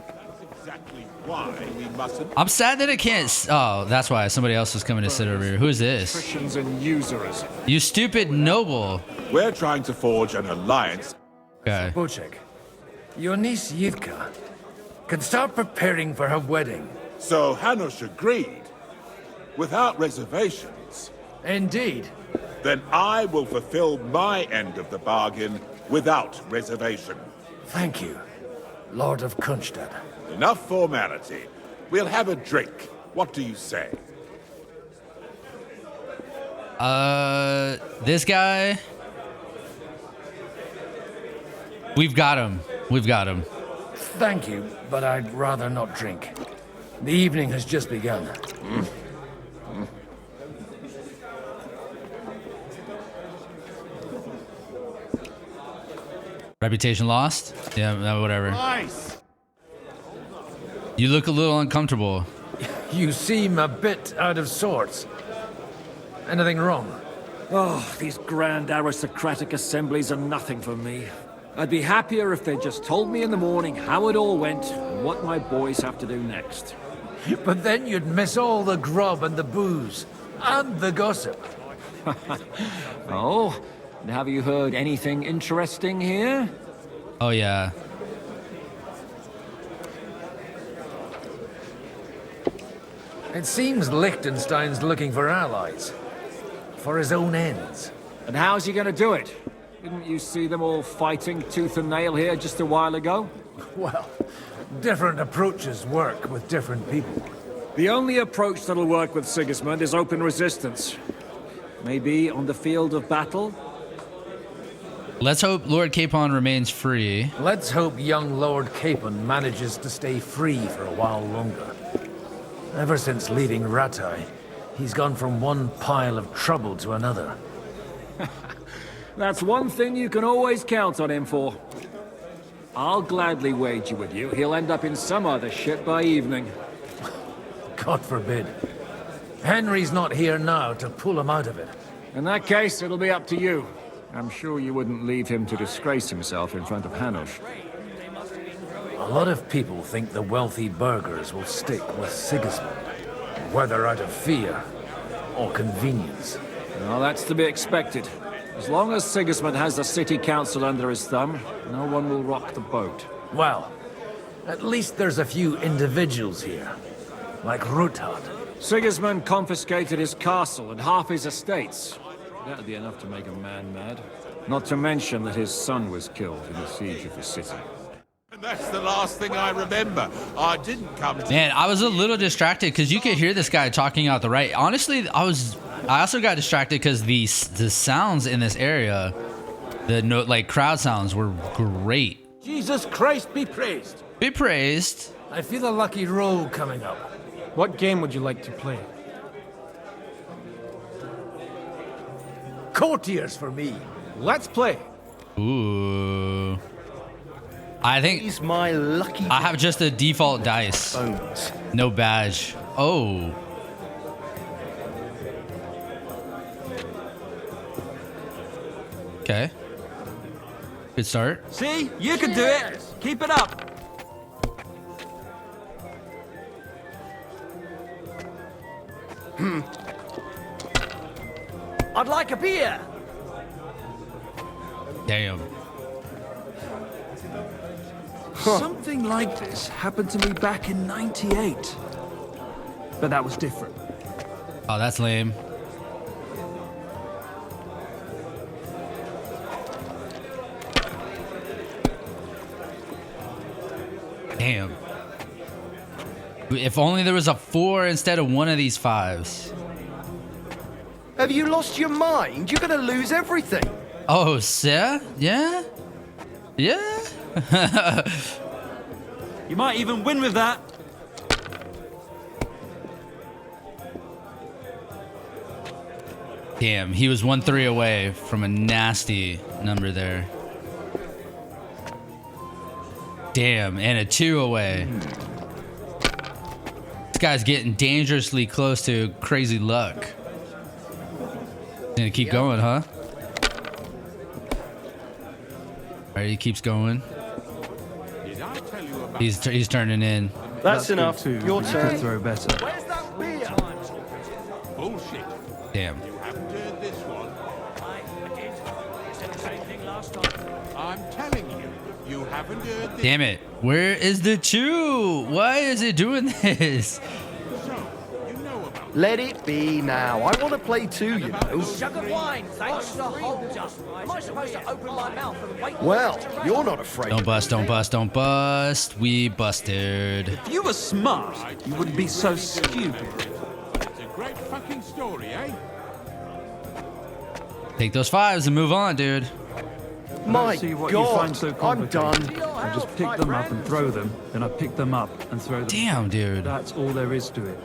That's exactly why we mustn't... I'm sad that I can't... Oh, that's why. Somebody else was coming to sit over here. Who is this? Patricians and usurers. You stupid noble. We're trying to forge an alliance. Okay. Bocek, your niece Yitka can start preparing for her wedding. So Hanush agreed. without reservations. Indeed. Then I will fulfill my end of the bargain without reservation. Thank you, Lord of Kunstad. Enough formality. We'll have a drink. What do you say? This guy. We've got him. We've got him. Thank you, but I'd rather not drink. The evening has just begun. Reputation lost? Yeah, no, whatever. Nice. You look a little uncomfortable. You seem a bit out of sorts. Anything wrong? Oh, these grand aristocratic assemblies are nothing for me. I'd be happier if they just told me in the morning how it all went and what my boys have to do next. But then you'd miss all the grub and the booze, and the gossip. Oh, and have you heard anything interesting here? Oh, yeah. It seems Liechtenstein's looking for allies. For his own ends. And how's he gonna do it? Didn't you see them all fighting tooth and nail here just a while ago? Well, different approaches work with different people. The only approach that'll work with Sigismund is open resistance. Maybe on the field of battle? Let's hope Lord Capon remains free. Let's hope young Lord Capon manages to stay free for a while longer. Ever since leaving Rattay, he's gone from one pile of trouble to another. That's one thing you can always count on him for. I'll gladly wager with you he'll end up in some other shit by evening. God forbid. Henry's not here now to pull him out of it. In that case, it'll be up to you. I'm sure you wouldn't leave him to disgrace himself in front of Hanush. A lot of people think the wealthy burghers will stick with Sigismund, whether out of fear or convenience. Well, that's to be expected. As long as Sigismund has the city council under his thumb, no one will rock the boat. Well, at least there's a few individuals here, like Ruthard. Sigismund confiscated his castle and half his estates. That'd be enough to make a man mad. Not to mention that his son was killed in the siege of the city. And that's the last thing I remember. I didn't come to... Man, I was a little distracted because you could hear this guy talking out the right. Honestly, I also got distracted because the sounds in this area, the crowd sounds were great. Jesus Christ be praised. Be praised. I feel a lucky roll coming up. What game would you like to play? Courtiers for me. Let's play. Ooh. I think he's my lucky. I have just a default dice. Bones. No badge. Oh. Okay. Good start. See? You can do it. Keep it up. I'd like a beer. Damn. Something like this happened to me back in '98. But that was different. Oh, that's lame. Damn. If only there was a 4 instead of one of these 5s. Have you lost your mind? You're gonna lose everything. Oh, sir? Yeah? Yeah? You might even win with that. Damn, he was 1-3 away from a nasty number there. Damn, and a 2 away. This guy's getting dangerously close to crazy luck. Gonna keep going, huh? Alright, he keeps going. He's turning in. That's enough. Your turn. Throw better. Where's that beer? Bullshit. Damn. You haven't heard this one. I did. You said the same thing last time. I'm telling you, you haven't heard this. Damn it. Where is the 2? Why is it doing this? So, you know about Let it be now. I want to play too, you know. Jug of wine, thanks. Am I supposed to open my mouth and wait? Well, you're not afraid. Don't bust, don't bust, don't bust. We busted. If you were smart, you wouldn't be so stupid. It's a great fucking story, eh? Take those 5s and move on, dude. My see what God, you find so I'm complicated. done. I just pick them up and throw them, then I pick them up and throw them. Damn, dude. That's all there is to it.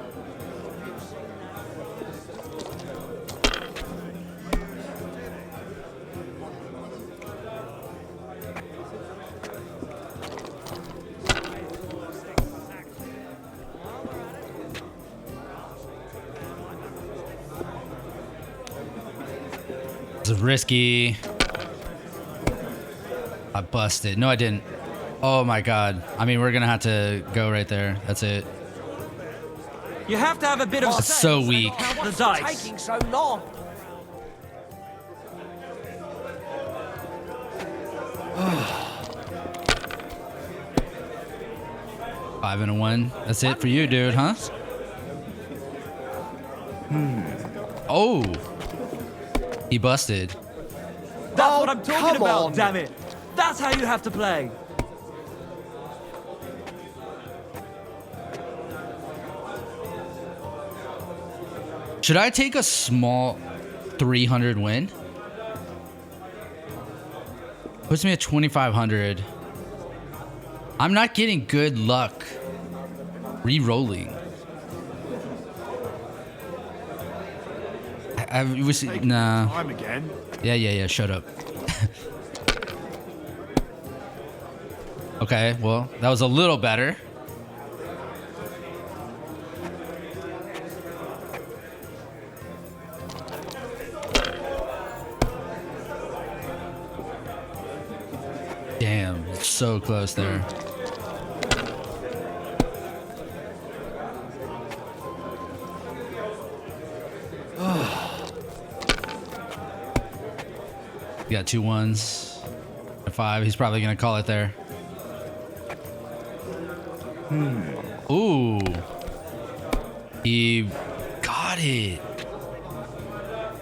This is risky. I busted. No, I didn't. Oh my God. I mean, we're gonna have to go right there. That's it. You have to have a bit of That's so weak. the dice. Taking so long. Five and a 1. That's it for you, dude, huh? Oh. He busted. That's what I'm talking come about, on. damn it. That's how you have to play. Should I take a small 300 win? Puts me at 2,500. I'm not getting good luck re-rolling. Nah. Time again. Yeah. Shut up. Okay, well, that was a little better. Damn, it's so close there. You got 2 1s, a 5. He's probably gonna call it there. Ooh, he got it.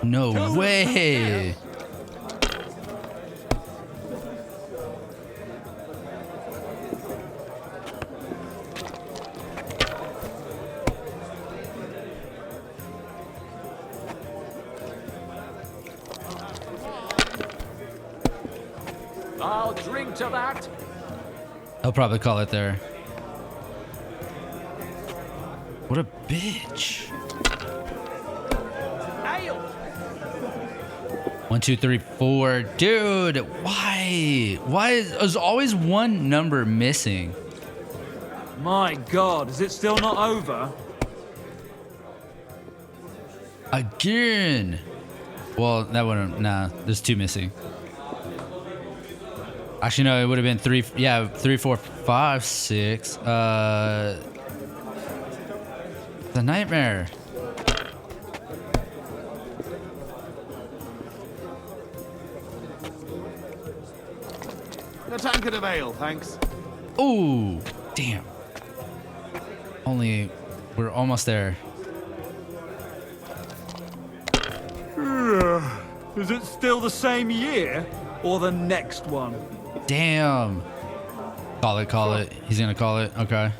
No way. I'll drink to that. I'll probably call it there. What a bitch. Ale. 1, 2, 3, 4. Dude, why? Why is always one number missing? My God, is it still not over? Again. Well, that wouldn't. Nah, there's 2 missing. Actually, no, it would have been 3. Yeah, 3, 4, 5, 6. The nightmare. A tankard of ale, thanks. Ooh, damn. We're almost there. Is it still the same year or the next one? Damn. Call it. He's gonna call it. Okay.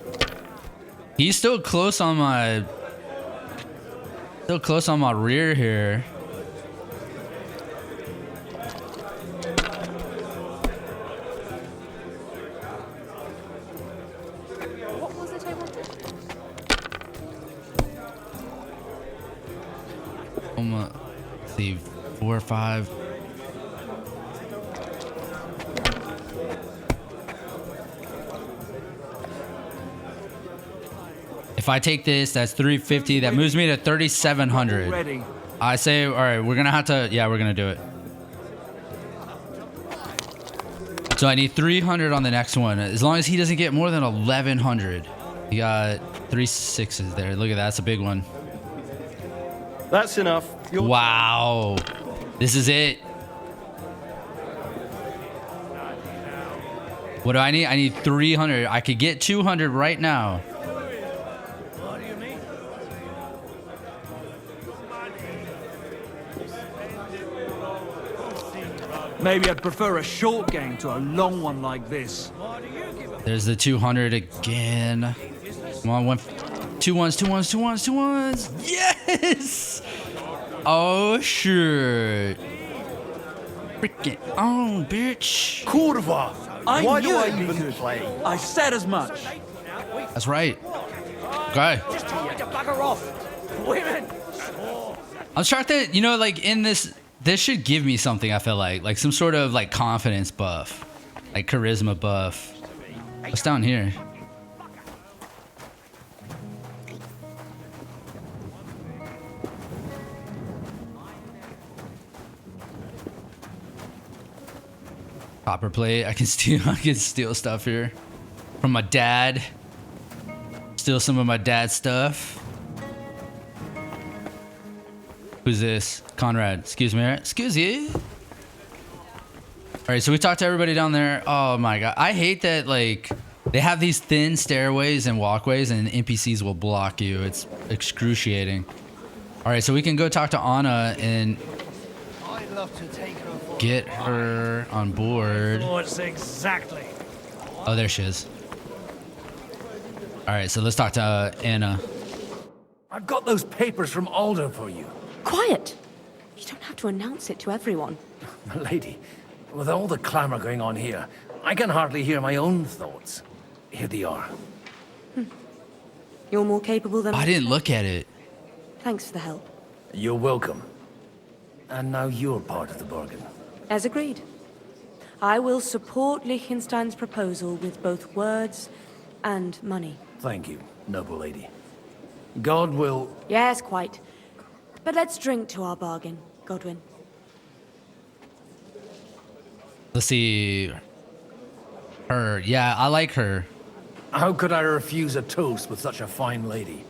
He's still close on my rear here. What was it I wanted? Let's see, 4 or 5. If I take this, that's 350. That moves me to 3,700. Ready. I say, all right, we're gonna have to. Yeah, we're gonna do it. So I need 300 on the next one. As long as he doesn't get more than 1,100. He got 3 6s there. Look at that. That's a big one. That's enough. Wow. This is it. What do I need? I need 300. I could get 200 right now. Maybe I'd prefer a short game to a long one like this. There's the 200 again. Come on, 2 ones, 2 ones, 2 ones, 2 ones. Yes! Oh, shit. Freaking on, bitch. Kurva! Why do I even could. play? I said as much. That's right. Okay. Just tell you to bugger off. Women! I'm shocked that, you know, like in this should give me something, I feel like some sort of like confidence buff, like charisma buff. What's down here? Copper plate. I can steal stuff here from my dad. Steal some of my dad's stuff. Who's this? Conrad. Excuse me. Excuse you. All right, so we talked to everybody down there. Oh my god, I hate that like they have these thin stairways and walkways, and NPCs will block you. It's excruciating. All right, so we can go talk to Anna and get her on board. What's exactly? Oh, there she is. All right, so let's talk to Anna. I've got those papers from Alder for you. Quiet! You don't have to announce it to everyone. My lady, with all the clamor going on here, I can hardly hear my own thoughts. Here they are. You're more capable than I didn't look at it. Thanks for the help. You're welcome. And now you're part of the bargain. As agreed. I will support Liechtenstein's proposal with both words and money. Thank you, noble lady. God will... Yes, quite. But let's drink to our bargain, Godwin. Let's see. Her. Yeah, I like her. How could I refuse a toast with such a fine lady?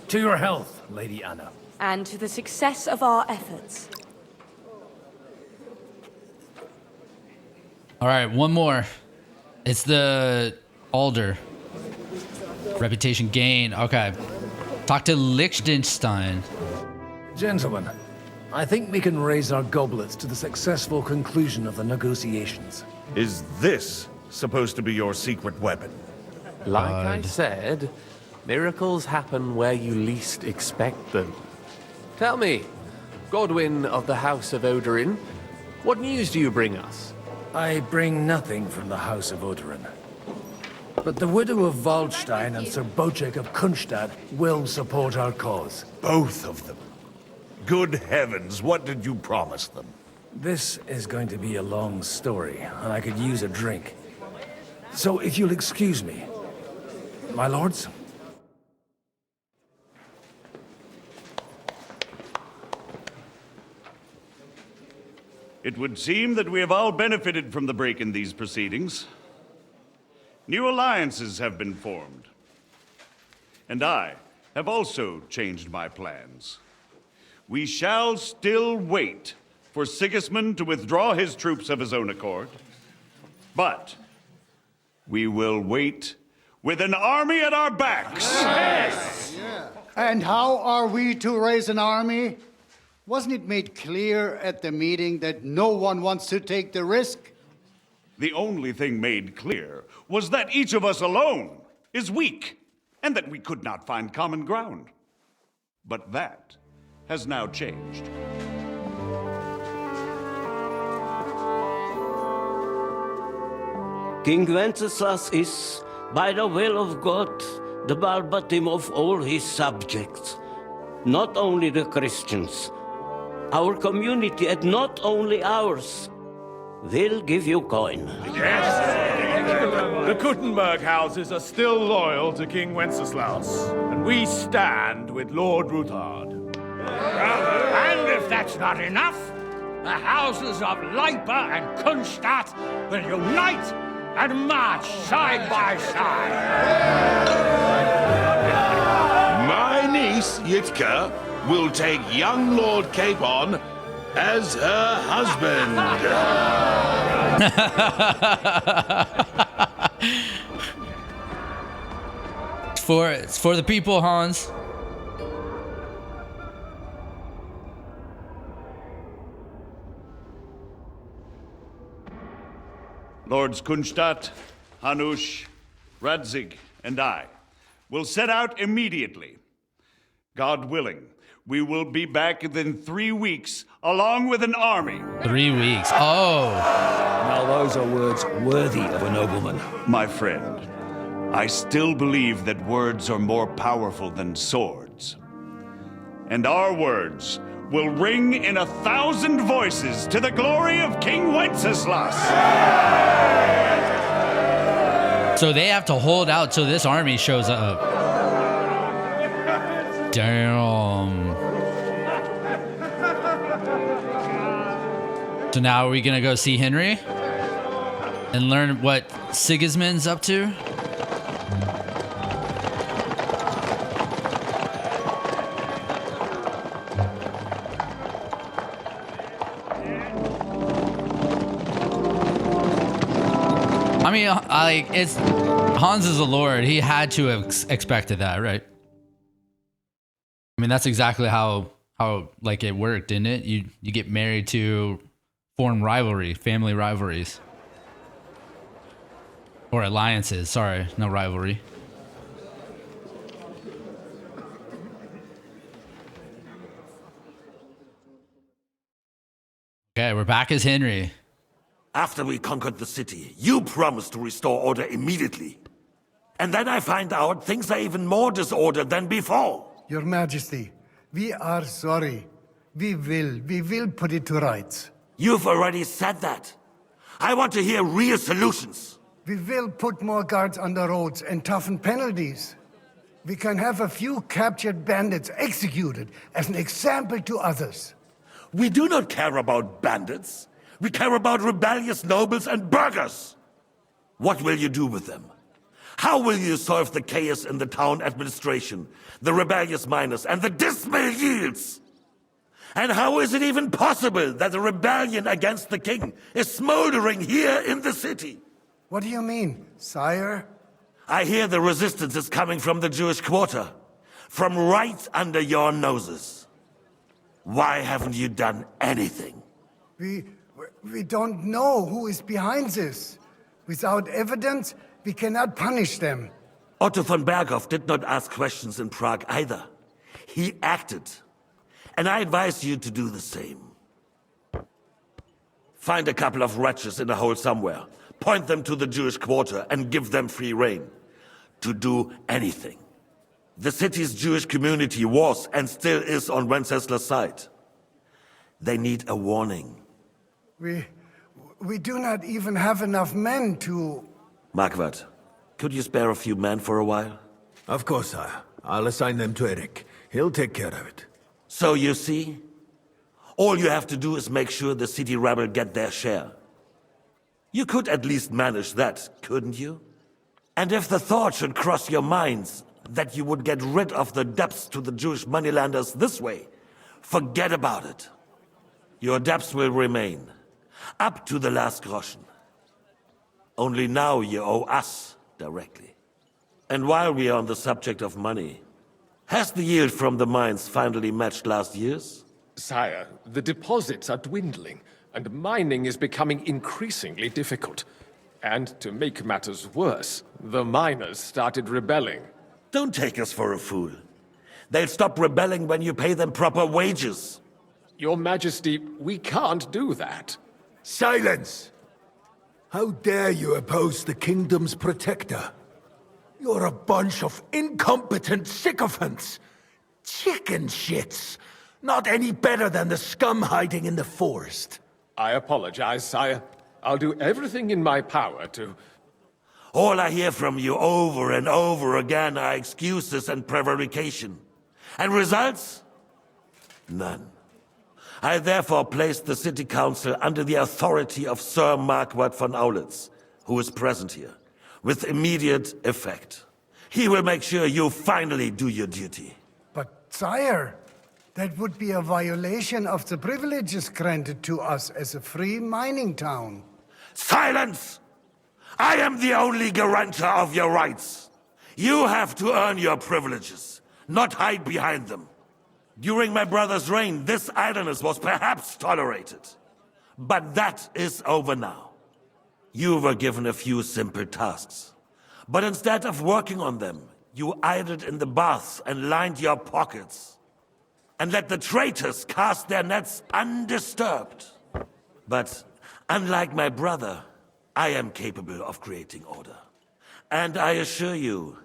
To your health, Lady Anna. And to the success of our efforts. All right, one more. It's the Alder. Reputation gain. Okay. Talk to Liechtenstein. Gentlemen, I think we can raise our goblets to the successful conclusion of the negotiations. Is this supposed to be your secret weapon? Like I said, miracles happen where you least expect them. Tell me, Godwin of the House of Odorin, what news do you bring us? I bring nothing from the House of Odorin. But the widow of Waldstein and Sir Bocek of Kunstad will support our cause. Both of them. Good heavens, what did you promise them? This is going to be a long story, and I could use a drink. So if you'll excuse me, my lords. It would seem that we have all benefited from the break in these proceedings. New alliances have been formed. And I have also changed my plans. We shall still wait for Sigismund to withdraw his troops of his own accord, but we will wait with an army at our backs. Yes. And how are we to raise an army? Wasn't it made clear at the meeting that no one wants to take the risk? The only thing made clear was that each of us alone is weak, and that we could not find common ground. But that has now changed. King Wenceslas is, by the will of God, the Balbatim of all his subjects. Not only the Christians, our community, and not only ours, will give you coin. The Kuttenberg houses are still loyal to King Wenceslas, and we stand with Lord Ruthard. And if that's not enough, the houses of Leipa and Kunstadt will unite and march side by side. My niece, Yitka, will take young Lord Capon as her husband. It's for the people, Hans. Lords Kunstadt, Hanush, Radzig, and I will set out immediately. God willing, we will be back within 3 weeks, along with an army. 3 weeks. Oh. Now those are words worthy of a nobleman. My friend, I still believe that words are more powerful than swords. And our words will ring in 1,000 voices to the glory of King Wenceslas. So they have to hold out till this army shows up. Damn. So now are we gonna go see Henry and learn what Sigismund's up to? I mean, it's Hans is a lord. He had to have expected that, right? I mean, that's exactly how like it worked, didn't it? You get married to form family rivalries, or alliances. Sorry, no rivalry. Okay, we're back as Henry. After we conquered the city, you promised to restore order immediately. And then I find out things are even more disordered than before. Your Majesty, we are sorry. We will put it to rights. You've already said that. I want to hear real solutions. We will put more guards on the roads and toughen penalties. We can have a few captured bandits executed as an example to others. We do not care about bandits. We care about rebellious nobles and burghers. What will you do with them? How will you solve the chaos in the town administration, the rebellious miners, and the dismal yields? And how is it even possible that a rebellion against the king is smoldering here in the city? What do you mean, sire? I hear the resistance is coming from the Jewish quarter, from right under your noses. Why haven't you done anything? We don't know who is behind this. Without evidence, we cannot punish them. Otto von Berghoff did not ask questions in Prague either. He acted. And I advise you to do the same. Find a couple of wretches in a hole somewhere, point them to the Jewish quarter, and give them free rein to do anything. The city's Jewish community was and still is on Wenceslas' side. They need a warning. We do not even have enough men to... Marquardt, could you spare a few men for a while? Of course, sire. I'll assign them to Eric. He'll take care of it. So you see, all you have to do is make sure the city rebel get their share. You could at least manage that, couldn't you? And if the thought should cross your minds that you would get rid of the debts to the Jewish moneylenders this way, forget about it. Your debts will remain, up to the last groschen. Only now you owe us directly. And while we are on the subject of money, has the yield from the mines finally matched last year's? Sire, the deposits are dwindling, and mining is becoming increasingly difficult. And to make matters worse, the miners started rebelling. Don't take us for a fool. They'll stop rebelling when you pay them proper wages. Your Majesty, we can't do that. Silence! How dare you oppose the kingdom's protector? You're a bunch of incompetent sycophants. Chicken shits. Not any better than the scum hiding in the forest. I apologize, sire. I'll do everything in my power to... All I hear from you over and over again are excuses and prevarication. And results? None. I therefore placed the city council under the authority of Sir Marquardt von Aulitz, who is present here, with immediate effect. He will make sure you finally do your duty. But, sire, that would be a violation of the privileges granted to us as a free mining town. Silence! I am the only guarantor of your rights. You have to earn your privileges, not hide behind them. During my brother's reign, this idleness was perhaps tolerated. But that is over now. You were given a few simple tasks. But instead of working on them, you idled in the baths and lined your pockets. And let the traitors cast their nets undisturbed. But unlike my brother, I am capable of creating order. And I assure you,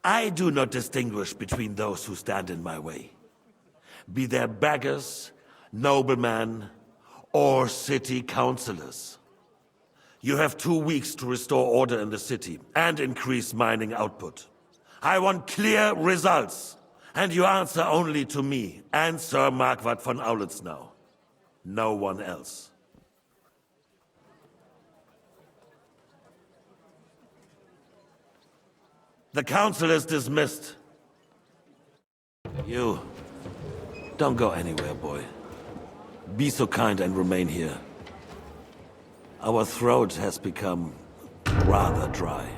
I do not distinguish between those who stand in my way. Be they beggars, noblemen, or city councillors. You have 2 weeks to restore order in the city and increase mining output. I want clear results, and you answer only to me and Sir Marquardt von Aulitz now. No one else. The council is dismissed. You, don't go anywhere, boy. Be so kind and remain here. Our throat has become rather dry.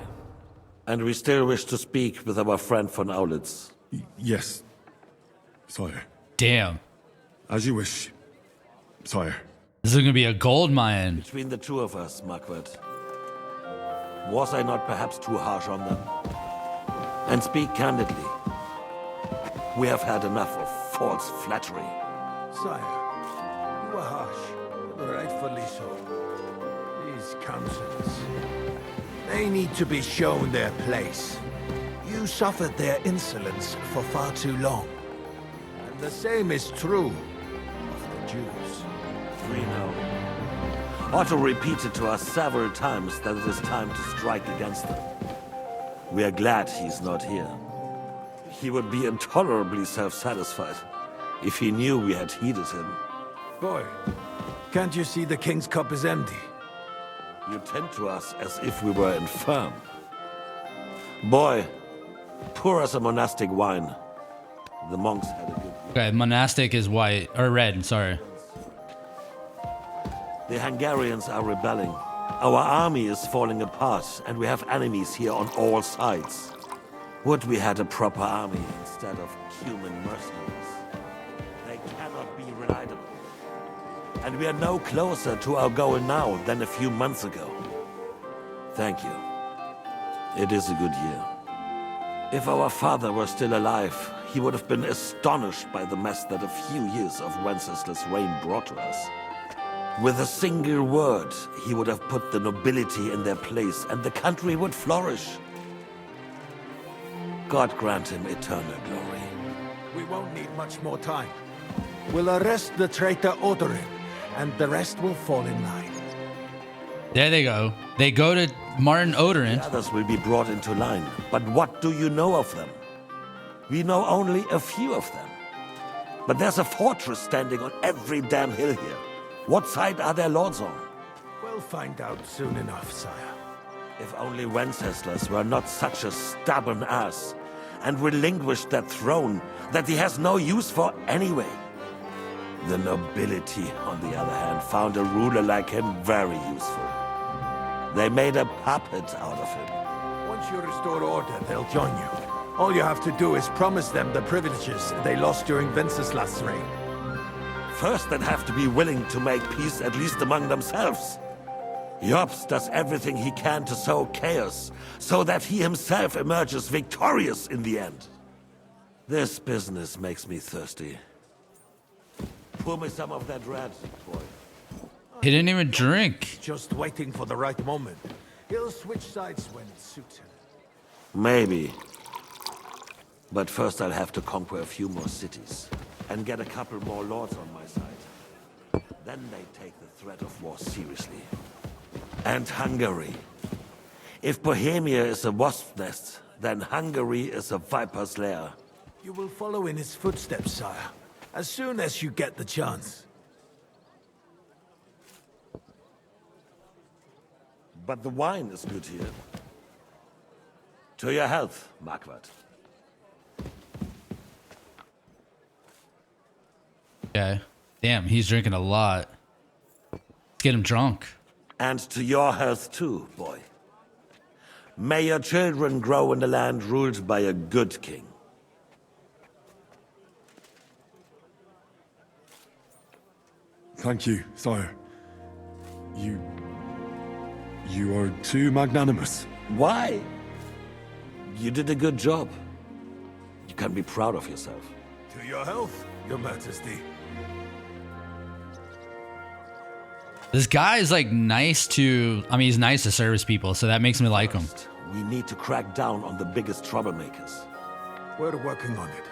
And we still wish to speak with our friend von Aulitz. Yes, sire. Damn. As you wish, sire. This is gonna be a gold mine. Between the two of us, Marquardt. Was I not perhaps too harsh on them? And speak candidly. We have had enough of false flattery. Sire, you are harsh, but rightfully so. These councillors, they need to be shown their place. You suffered their insolence for far too long. And the same is true of the Jews. We know. Otto repeated to us several times that it is time to strike against them. We are glad he's not here. He would be intolerably self-satisfied if he knew we had heeded him. Boy, can't you see the king's cup is empty? You tend to us as if we were infirm. Boy, pour us a monastic wine. The monks had a good... Okay, monastic is white, or red, sorry. The Hungarians are rebelling. Our army is falling apart, and we have enemies here on all sides. Would we had a proper army instead of human mercenaries? They cannot be relied upon. And we are no closer to our goal now than a few months ago. Thank you. It is a good year. If our father were still alive, he would have been astonished by the mess that a few years of Wenceslas' reign brought to us. With a single word, he would have put the nobility in their place, and the country would flourish. God grant him eternal glory. We won't need much more time. We'll arrest the traitor Odorin, and the rest will fall in line. There they go. They go to Martin Odorin. The others will be brought into line. But what do you know of them? We know only a few of them. But there's a fortress standing on every damn hill here. What side are their lords on? We'll find out soon enough, sire. If only Wenceslas were not such a stubborn ass, and relinquished that throne that he has no use for anyway. The nobility, on the other hand, found a ruler like him very useful. They made a puppet out of him. Once you restore order, they'll join you. All you have to do is promise them the privileges they lost during Wenceslas' reign. First, they'd have to be willing to make peace at least among themselves. Jobst does everything he can to sow chaos, so that he himself emerges victorious in the end. This business makes me thirsty. Pour me some of that red, boy. He didn't even drink. Just waiting for the right moment. He'll switch sides when it suits him. Maybe. But first I'll have to conquer a few more cities, and get a couple more lords on my side. Then they take the threat of war seriously. And Hungary. If Bohemia is a wasp's nest, then Hungary is a viper's lair. You will follow in his footsteps, sire, as soon as you get the chance. But the wine is good here. To your health, Marquardt. Okay. Damn, he's drinking a lot. Let's get him drunk. And to your health too, boy. May your children grow in a land ruled by a good king. Thank you, sire. You are too magnanimous. Why? You did a good job. You can be proud of yourself. To your health, Your Majesty. This guy is like nice to, I mean, he's nice to service people, so that makes me like him. We need to crack down on the biggest troublemakers. We're working on it.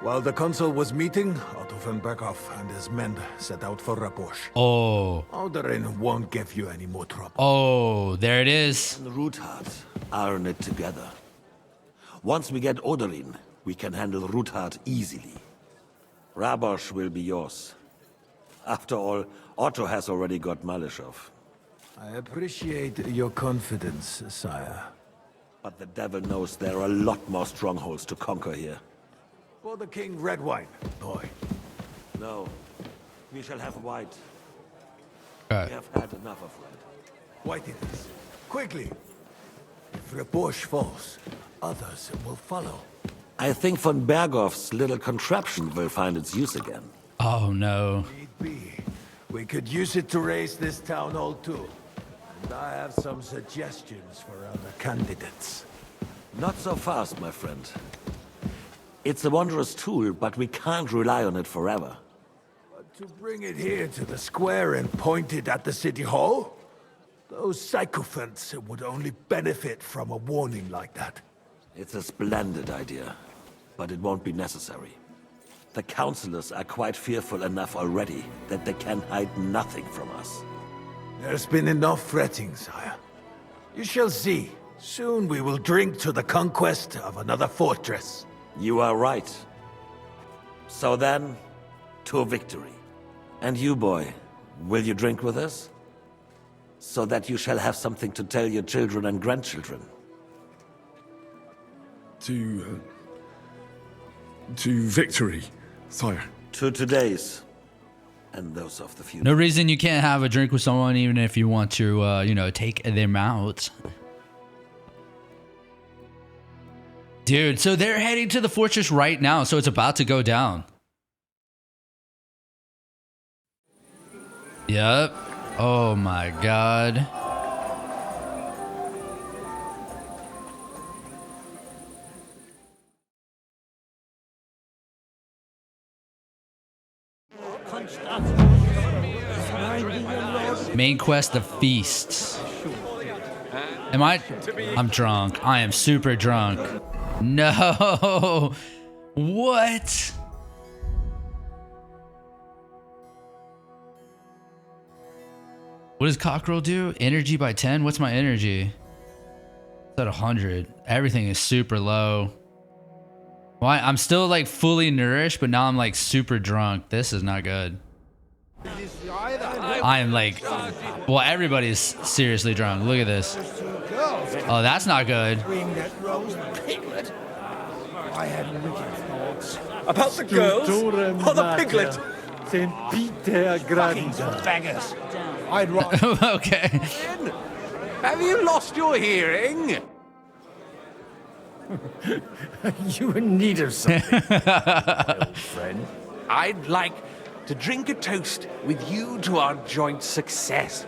While the council was meeting, Otto von Berghoff and his men set out for Raposh. Oh. Odorin won't give you any more trouble. Oh, there it is. And Ruthard are in it together. Once we get Odorin, we can handle Ruthard easily. Rabosh will be yours. After all, Otto has already got Malishov. I appreciate your confidence, sire. But the devil knows there are a lot more strongholds to conquer here. For the king, red wine, boy. No, we shall have white. We have had enough of red. White it is. Quickly! If Raposh falls, others will follow. I think von Berghoff's little contraption will find its use again. Oh no. We could use it to raise this town hall too. And I have some suggestions for other candidates. Not so fast, my friend. It's a wondrous tool, but we can't rely on it forever. But to bring it here to the square and point it at the city hall? Those sycophants would only benefit from a warning like that. It's a splendid idea, but it won't be necessary. The councillors are quite fearful enough already that they can hide nothing from us. There's been enough fretting, sire. You shall see. Soon we will drink to the conquest of another fortress. You are right. So then, to victory. And you, boy, will you drink with us? So that you shall have something to tell your children and grandchildren. To victory, sire. To today's, and those of the future. No reason you can't have a drink with someone, even if you want to, you know, take them out. Dude, so they're heading to the fortress right now, so it's about to go down. Yep. Oh my god. Main quest, the feasts. I'm drunk. I am super drunk. No. What? What does Cockerel do? Energy by 10? What's my energy? It's at 100. Everything is super low. Why? I'm still like fully nourished, but now I'm like super drunk. This is not good. I am like, well, everybody's seriously drunk. Look at this. Oh, that's not good. I had wicked thoughts. About the girls? Or the piglet? St. Peter Grand. Beggars. I'd rather. Okay. Have you lost your hearing? You in need of something, my old friend. I'd like to drink a toast with you to our joint success.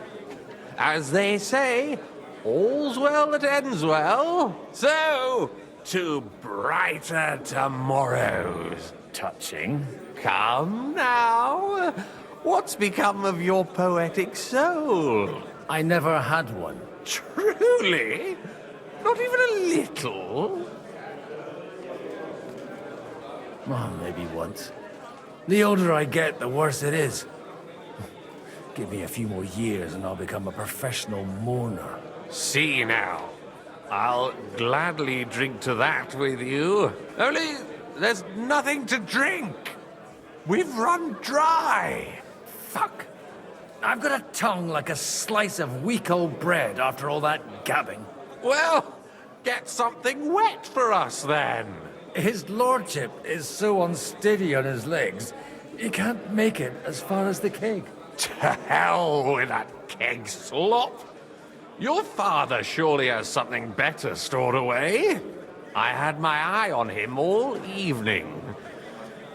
As they say, all's well that ends well. So, to brighter tomorrows. Touching. Come now. What's become of your poetic soul? I never had one. Truly? Not even a little? Well, maybe once. The older I get, the worse it is. Give me a few more years and I'll become a professional mourner. See now. I'll gladly drink to that with you. Only there's nothing to drink. We've run dry. Fuck. I've got a tongue like a slice of weak old bread after all that gabbing. Well, get something wet for us then. His lordship is so unsteady on his legs, he can't make it as far as the keg. To hell with that keg slop. Your father surely has something better stored away. I had my eye on him all evening.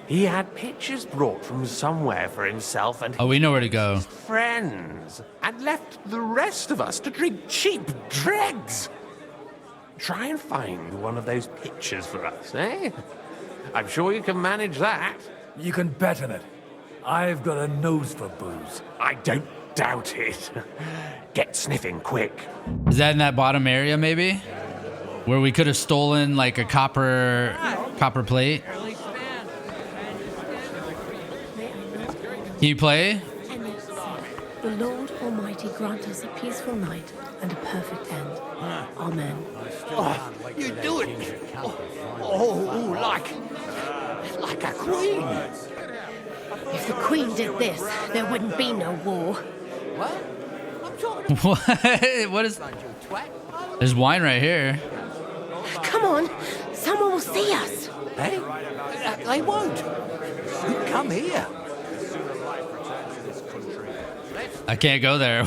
He had pictures brought from somewhere for himself and Oh, we know where to go. his friends, and left the rest of us to drink cheap dregs. Try and find one of those pictures for us, eh? I'm sure you can manage that. You can bet on it. I've got a nose for booze. I don't doubt it. Get sniffing quick. Is that in that bottom area, maybe? Where we could have stolen like a copper plate? Can you play? The Lord Almighty grant us a peaceful night and a perfect end. Amen. Oh, you do it. Oh, like a queen. If the Queen did this, there wouldn't be no war. What? I'm talking What? What is? There's wine right here. Come on, someone will see us. Hey, they won't. You come here. I can't go there.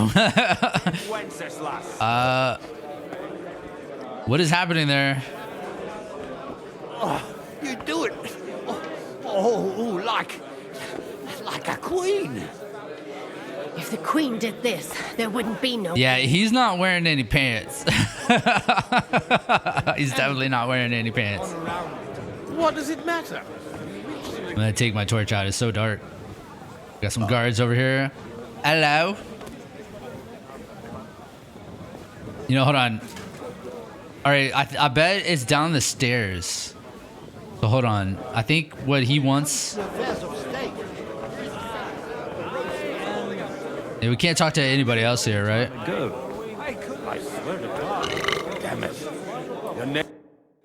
What is happening there? Oh, you do it. Oh, like a queen. If the Queen did this, there wouldn't be no... Yeah, he's not wearing any pants. He's definitely not wearing any pants. What does it matter? I'm gonna take my torch out. It's so dark. Got some guards over here. Hello. You know, hold on. All right, I bet it's down the stairs. So hold on. I think what he wants... Yeah, we can't talk to anybody else here, right? Go. I swear to God. Damn it.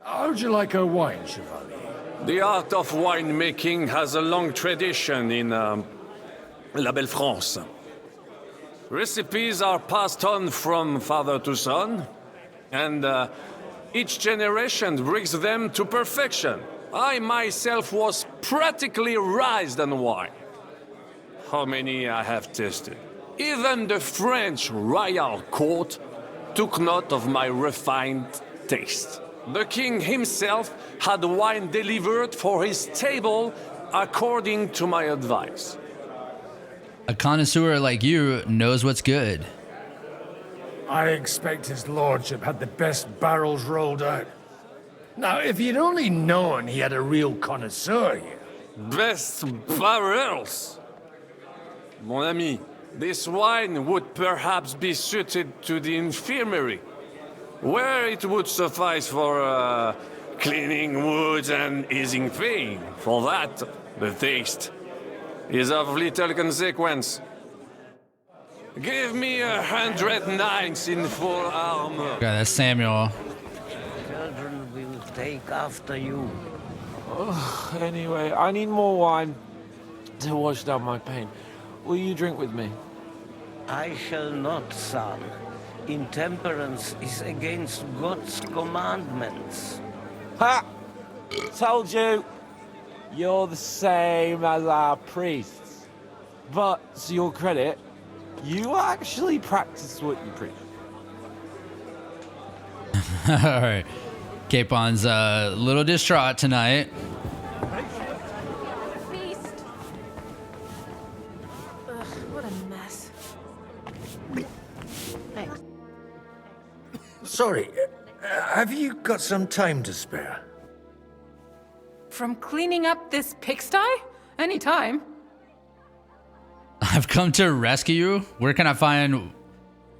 How would you like a wine, Chevalier? The art of winemaking has a long tradition in La Belle France. Recipes are passed on from father to son, and each generation brings them to perfection. I myself was practically raised on wine. How many I have tasted? Even the French royal court took note of my refined taste. The king himself had wine delivered for his table according to my advice. A connoisseur like you knows what's good. I expect his lordship had the best barrels rolled out. Now, if you'd only known he had a real connoisseur here. Best barrels? Mon ami, this wine would perhaps be suited to the infirmary, where it would suffice for cleaning wounds and easing pain. For that, the taste is of little consequence. Give me 100 knights in full armor. God, that's Samuel. Children will take after you. Anyway, I need more wine to wash down my pain. Will you drink with me? I shall not, son. Intemperance is against God's commandments. Ha! Told you! You're the same as our priests. But, to your credit, you actually practice what you preach. All right. Capon's a little distraught tonight. Ugh, what a mess. Thanks. Sorry, have you got some time to spare? From cleaning up this pigsty? Anytime. I've come to rescue you. Where can I find...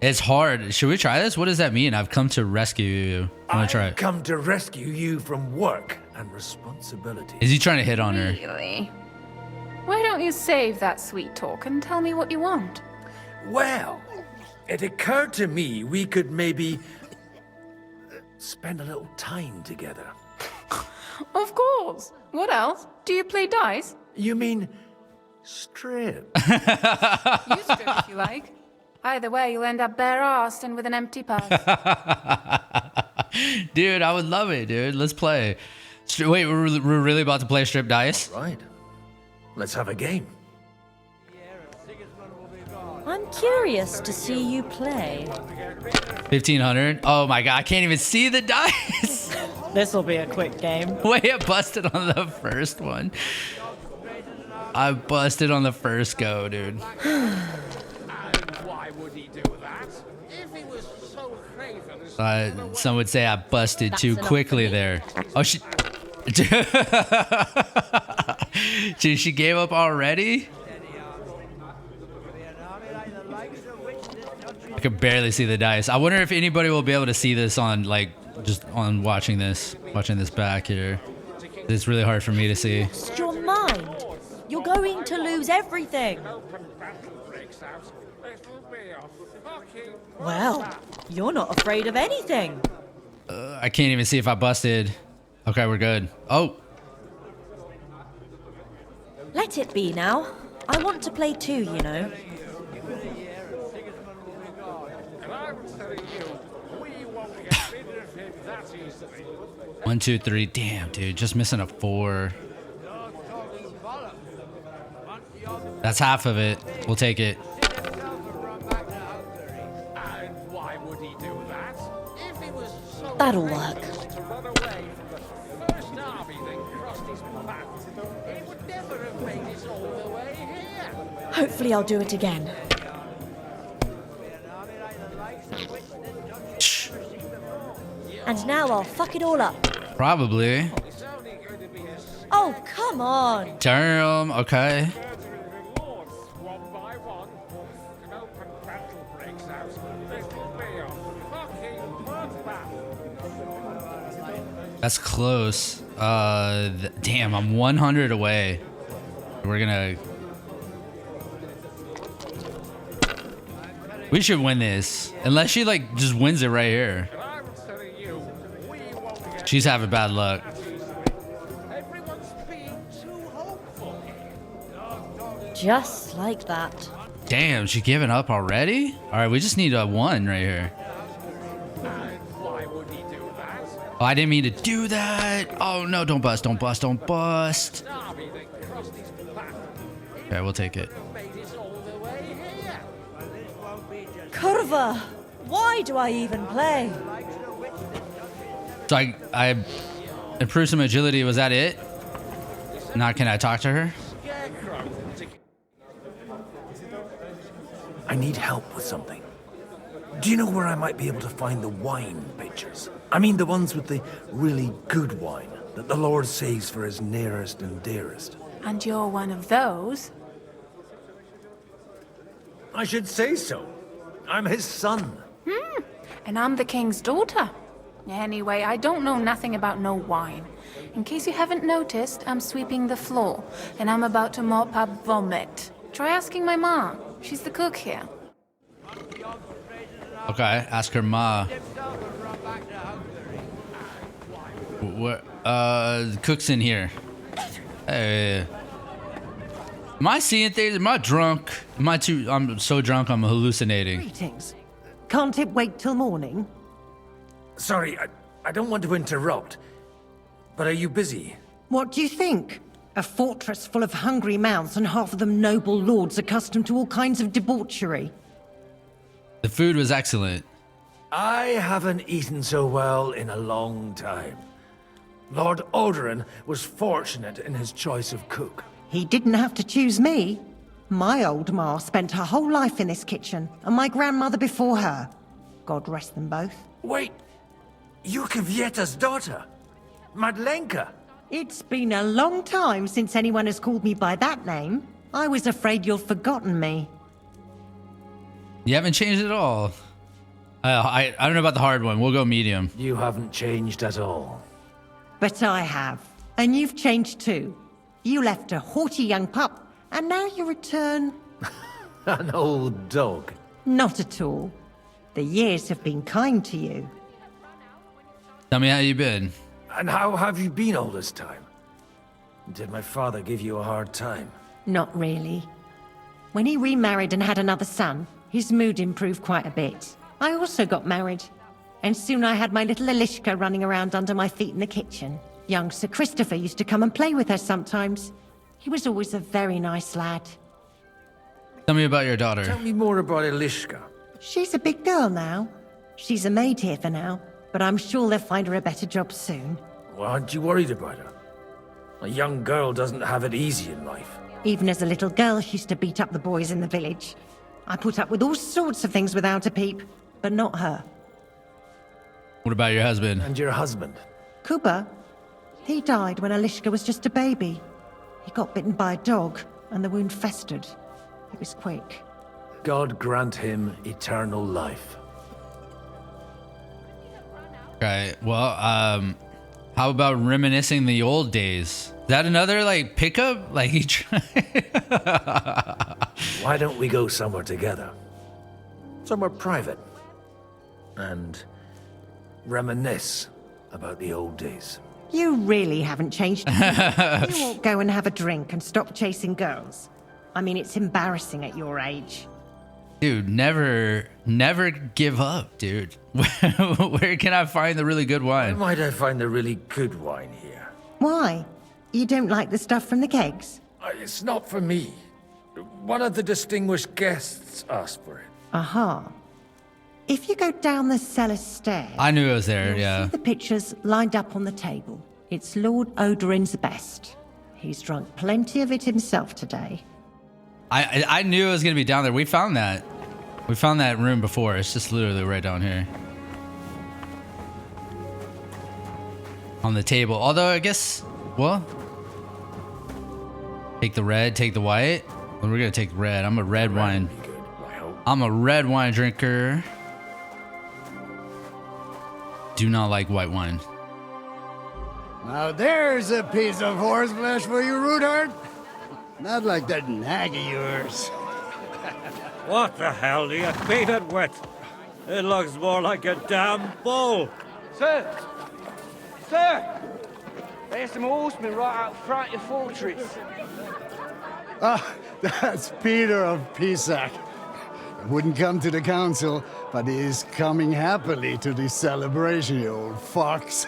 It's hard. Should we try this? What does that mean? I've come to rescue you. I'm gonna try it. Come to rescue you from work and responsibility. Is he trying to hit on her? Really? Why don't you save that sweet talk and tell me what you want? Well, it occurred to me we could maybe spend a little time together. Of course. What else? Do you play dice? You mean strip? You strip if you like. Either way, you'll end up bare-assed and with an empty purse. Dude, I would love it, dude. Let's play. Wait, we're really about to play strip dice? Right. Let's have a game. I'm curious to see you play. 1,500. Oh my god, I can't even see the dice. This'll be a quick game. Way it busted on the first one. I busted on the first go, dude. Why would he do that? If he was so craven. Some would say I busted too quickly there. Oh, she... Dude, she gave up already? I could barely see the dice. I wonder if anybody will be able to see this on, like, just on watching this back here. It's really hard for me to see. Lost your mind. You're going to lose everything. Well, you're not afraid of anything. I can't even see if I busted. Okay, we're good. Oh. Let it be now. I want to play too, you know. One, two, three. Damn, dude. Just missing a 4. That's half of it. We'll take it. That'll work. Hopefully I'll do it again. And now I'll fuck it all up. Probably. Oh, come on. Damn, okay. That's close. Damn, I'm 100 away. We're gonna... We should win this. Unless she, like, just wins it right here. She's having bad luck. Just like that. Damn, she giving up already? Alright, we just need a 1 right here. Oh, I didn't mean to do that. Oh, no, don't bust, don't bust, don't bust. Okay, we'll take it. Curva! Why do I even play? So I improved some agility. Was that it? Now can I talk to her? I need help with something. Do you know where I might be able to find the wine pitchers? I mean the ones with the really good wine that the Lord saves for his nearest and dearest. And you're one of those? I should say so. I'm his son. And I'm the king's daughter. Anyway, I don't know nothing about no wine. In case you haven't noticed, I'm sweeping the floor, and I'm about to mop up vomit. Try asking my ma. She's the cook here. Okay, ask her ma. What? The cook's in here. Hey. Am I seeing things? Am I drunk? I'm so drunk I'm hallucinating. Greetings. Can't it wait till morning? Sorry, I don't want to interrupt, but are you busy? What do you think? A fortress full of hungry mouths and half of them noble lords accustomed to all kinds of debauchery. The food was excellent. I haven't eaten so well in a long time. Lord Alderaan was fortunate in his choice of cook. He didn't have to choose me. My old ma spent her whole life in this kitchen, and my grandmother before her. God rest them both. Wait, you're Kvieta's daughter, Madlenka. It's been a long time since anyone has called me by that name. I was afraid you'd forgotten me. You haven't changed at all. I don't know about the hard one. We'll go medium. You haven't changed at all. But I have. And you've changed too. You left a haughty young pup, and now you return... An old dog. Not at all. The years have been kind to you. Tell me how you been. And how have you been all this time? Did my father give you a hard time? Not really. When he remarried and had another son, his mood improved quite a bit. I also got married. And soon I had my little Elishka running around under my feet in the kitchen. Young Sir Christopher used to come and play with her sometimes. He was always a very nice lad. Tell me about your daughter. Tell me more about Elishka. She's a big girl now. She's a maid here for now, but I'm sure they'll find her a better job soon. Well, aren't you worried about her? A young girl doesn't have it easy in life. Even as a little girl, she used to beat up the boys in the village. I put up with all sorts of things without a peep, but not her. What about your husband? And your husband? Kuba, he died when Alishka was just a baby. He got bitten by a dog, and the wound festered. It was quick. God grant him eternal life. Okay, well, how about reminiscing the old days? Is that another, like, pickup? Like, he Why don't we go somewhere together? Somewhere private. And reminisce about the old days. You really haven't changed. You won't go and have a drink and stop chasing girls. I mean, it's embarrassing at your age. Dude, never give up, dude. Where can I find the really good wine? Where might I find the really good wine here? Why? You don't like the stuff from the kegs? It's not for me. One of the distinguished guests asked for it. Aha. If you go down the cellar stairs... I knew it was there, you'll yeah. see the pictures lined up on the table. It's Lord Odorin's best. He's drunk plenty of it himself today. I knew it was going to be down there. We found that. We found that room before. It's just literally right down here. On the table. Although, I guess... Well... Take the red, take the white. Well, we're going to take red. I'm a red wine. I'm a red wine drinker. Do not like white wine. Now there's a piece of horseflesh for you, Rudart. Not like that nag of yours. What the hell do you beat it with? It looks more like a damn bull. Sir! Sir! There's some horsemen right out front of your fortress. Ah, that's Peter of Pisac. Wouldn't come to the council, but he is coming happily to this celebration, you old fox.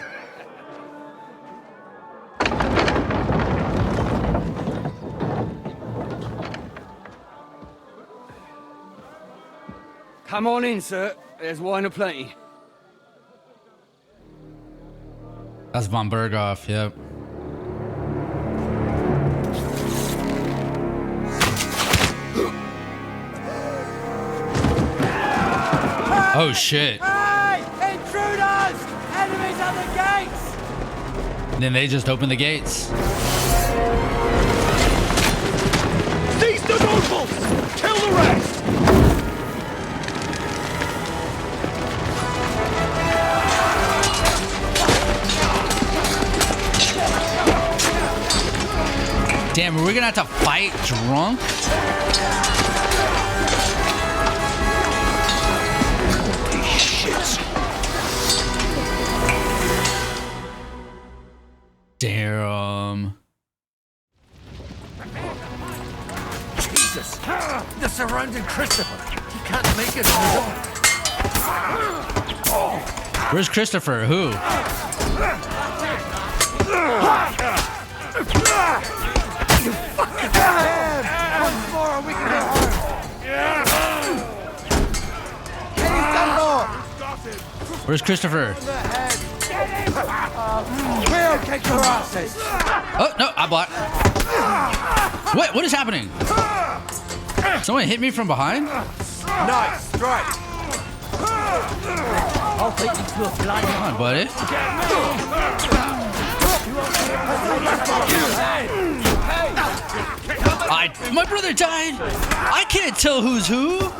Come on in, sir. There's wine aplenty. That's Von Berghoff, yep. Oh shit. Hey! Intruders! Enemies at the gates! And then they just open the gates. Seize the nobles! Kill the rest! Damn, are we gonna have to fight drunk? Holy shit. Damn. Jesus! They're surrounding Christopher! He can't make it! Where's Christopher? Who? You fucking damn! Once more and we can go home! Where's Christopher? We'll kick your asses! Oh, no, I blocked. What is happening? Someone hit me from behind? Nice strike! I'll take you to a flying. Come on, buddy. My brother died. I can't tell who's who.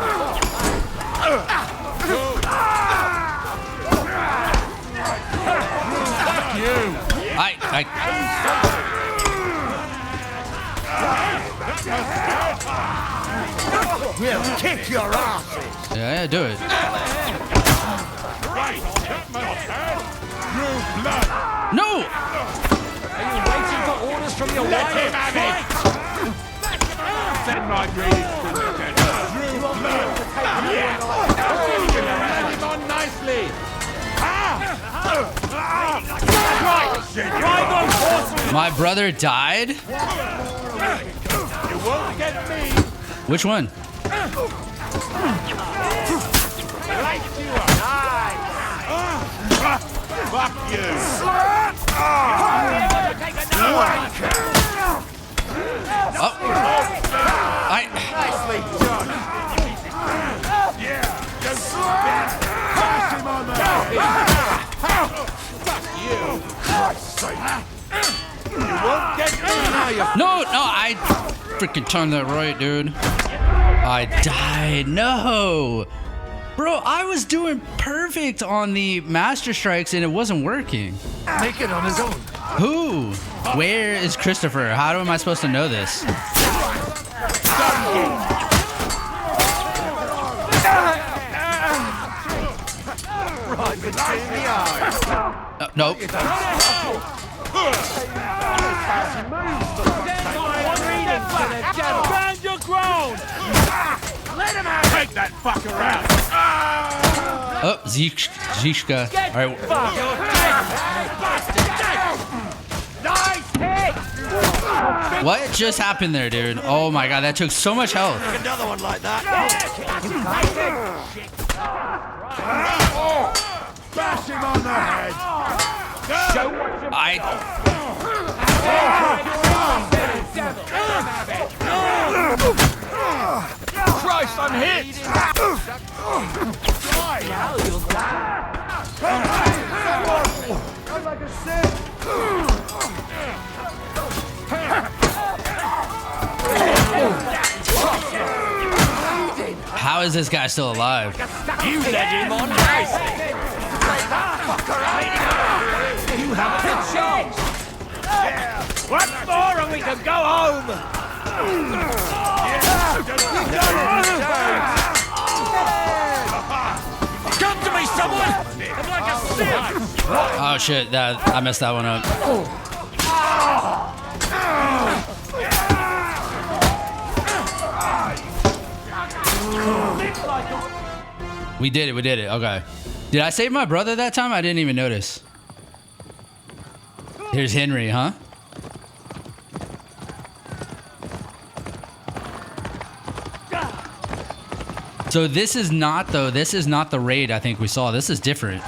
We'll kick your asses! Yeah, do it. No! Are you waiting for orders from your Let wife? him have it! Send my greetings to the dead. Hand him on nicely. Drive those horses! My brother died? You won't get me. Which one? Light you up. Nice. Fuck you. Nicely done. Yeah. Bash him on the head. Fuck you. Christ's sake. You won't get me now, you. No, I freaking turned that right, dude. I died. No. Bro, I was doing perfect on the Master Strikes and it wasn't working. Make it on his own. Who? Where is Christopher? How am I supposed to know this? Nope. Stand your ground! Let him out! Take that fucker out! Oh, Zishka. All right. Nice hit! What just happened there, dude? Oh my god, that took so much health. Another one like that. Bash him on the head. Christ, I'm hit! I'm like a sick. How is this guy still alive? You let him on nicely. You have a chance. One more and we can go home. Come to me, someone! I'm like a sieve. Oh shit, I messed that one up. We did it, okay. Did I save my brother that time? I didn't even notice. Here's Henry, huh? So this is not the raid I think we saw. This is different.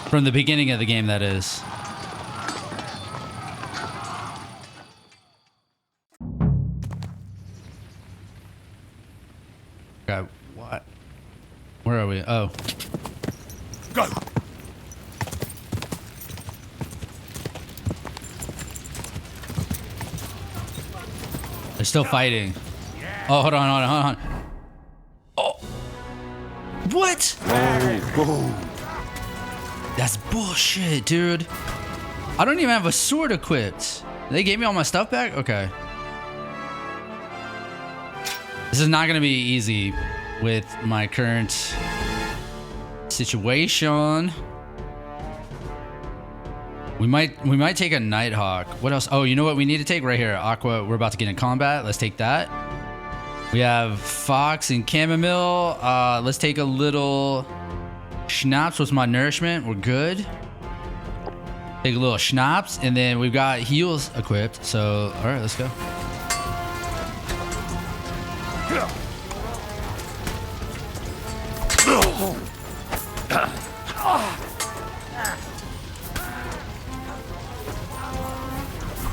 From the beginning of the game, that is. Okay, what? Where are we? Oh. Go! They're still fighting. Oh, hold on. Oh. What? That's bullshit, dude. I don't even have a sword equipped. They gave me all my stuff back? Okay. This is not gonna be easy with my current situation. We might take a Nighthawk. What else? Oh, you know what we need to take right here? Aqua, we're about to get in combat. Let's take that. We have Fox and Chamomile. Let's take a little Schnapps with my nourishment. We're good. Take a little Schnapps, and then we've got heals equipped. So, all right, let's go.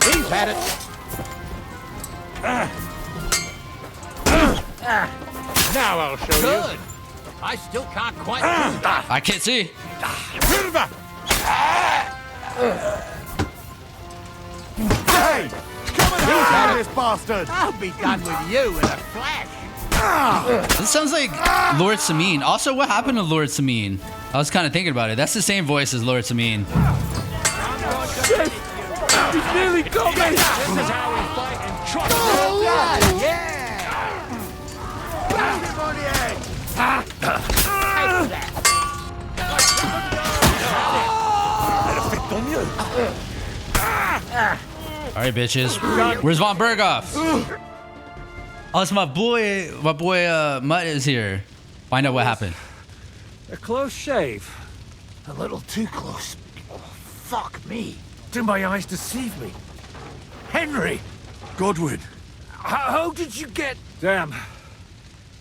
He's had it. Now I'll show you. I still can't quite do that. I can't see. Hey! Come and help this bastard! I'll be done with you in a flash. This sounds like Lord Sameen. Also, what happened to Lord Sameen? I was kind of thinking about it. That's the same voice as Lord Sameen. Shit! He's nearly got me! This is how we fight and trot. Oh, yeah! Blast him on the head! All right, bitches. Where's Von Berghoff? Oh, it's my boy Mutt is here. Find out what happened. A close shave. A little too close. Oh, fuck me. Do my eyes deceive me? Henry! Godwin! How did you get... Damn.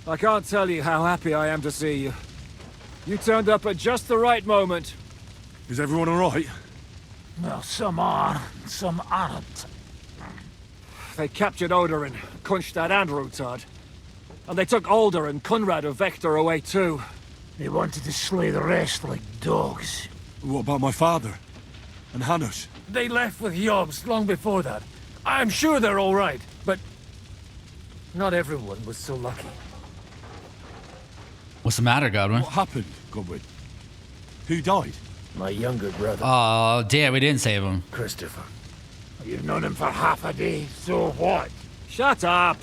I can't tell you how happy I am to see you. You turned up at just the right moment. Is everyone alright? Well, some are, some aren't. They captured Odorin, Kunstad and Rutard. And they took Alder and Kunrad of Vector away too. They wanted to slay the rest like dogs. What about my father? And Hanush? They left with Jobst long before that. I'm sure they're all right, but not everyone was so lucky. What's the matter, Godwin? What happened, Godwin? Who died? My younger brother. Oh, damn, we didn't save him. Christopher. You've known him for half a day, so what? Shut up!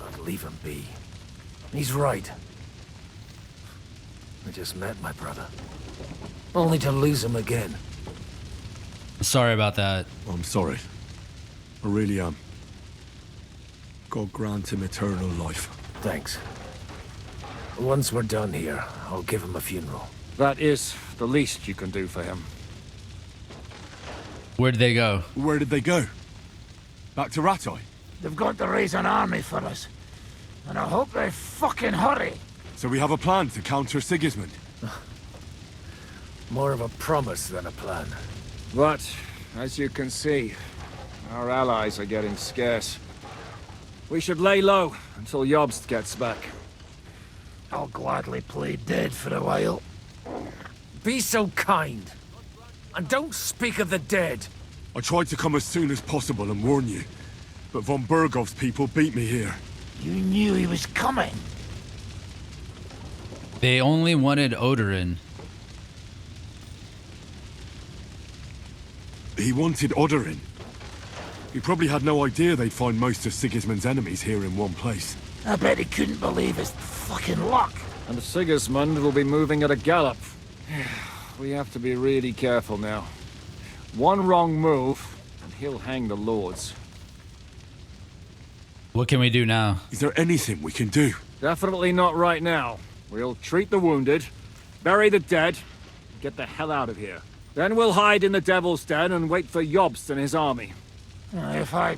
I'd leave him be. He's right. I just met my brother. Only to lose him again. Sorry about that. I'm sorry. I really am. God grant him eternal life. Thanks. Once we're done here, I'll give him a funeral. That is the least you can do for him. Where did they go? Where did they go? Back to Rattay? They've got to raise an army for us. And I hope they fucking hurry. So we have a plan to counter Sigismund? More of a promise than a plan. But, as you can see, our allies are getting scarce. We should lay low until Jobst gets back. I'll gladly play dead for a while. Be so kind. And don't speak of the dead. I tried to come as soon as possible and warn you, but von Bergov's people beat me here. You knew he was coming. They only wanted Odorin. He wanted Odorin. He probably had no idea they'd find most of Sigismund's enemies here in one place. I bet he couldn't believe his fucking luck. And Sigismund will be moving at a gallop. We have to be really careful now. One wrong move, and he'll hang the lords. What can we do now? Is there anything we can do? Definitely not right now. We'll treat the wounded, bury the dead, and get the hell out of here. Then we'll hide in the Devil's Den and wait for Jobst and his army. If I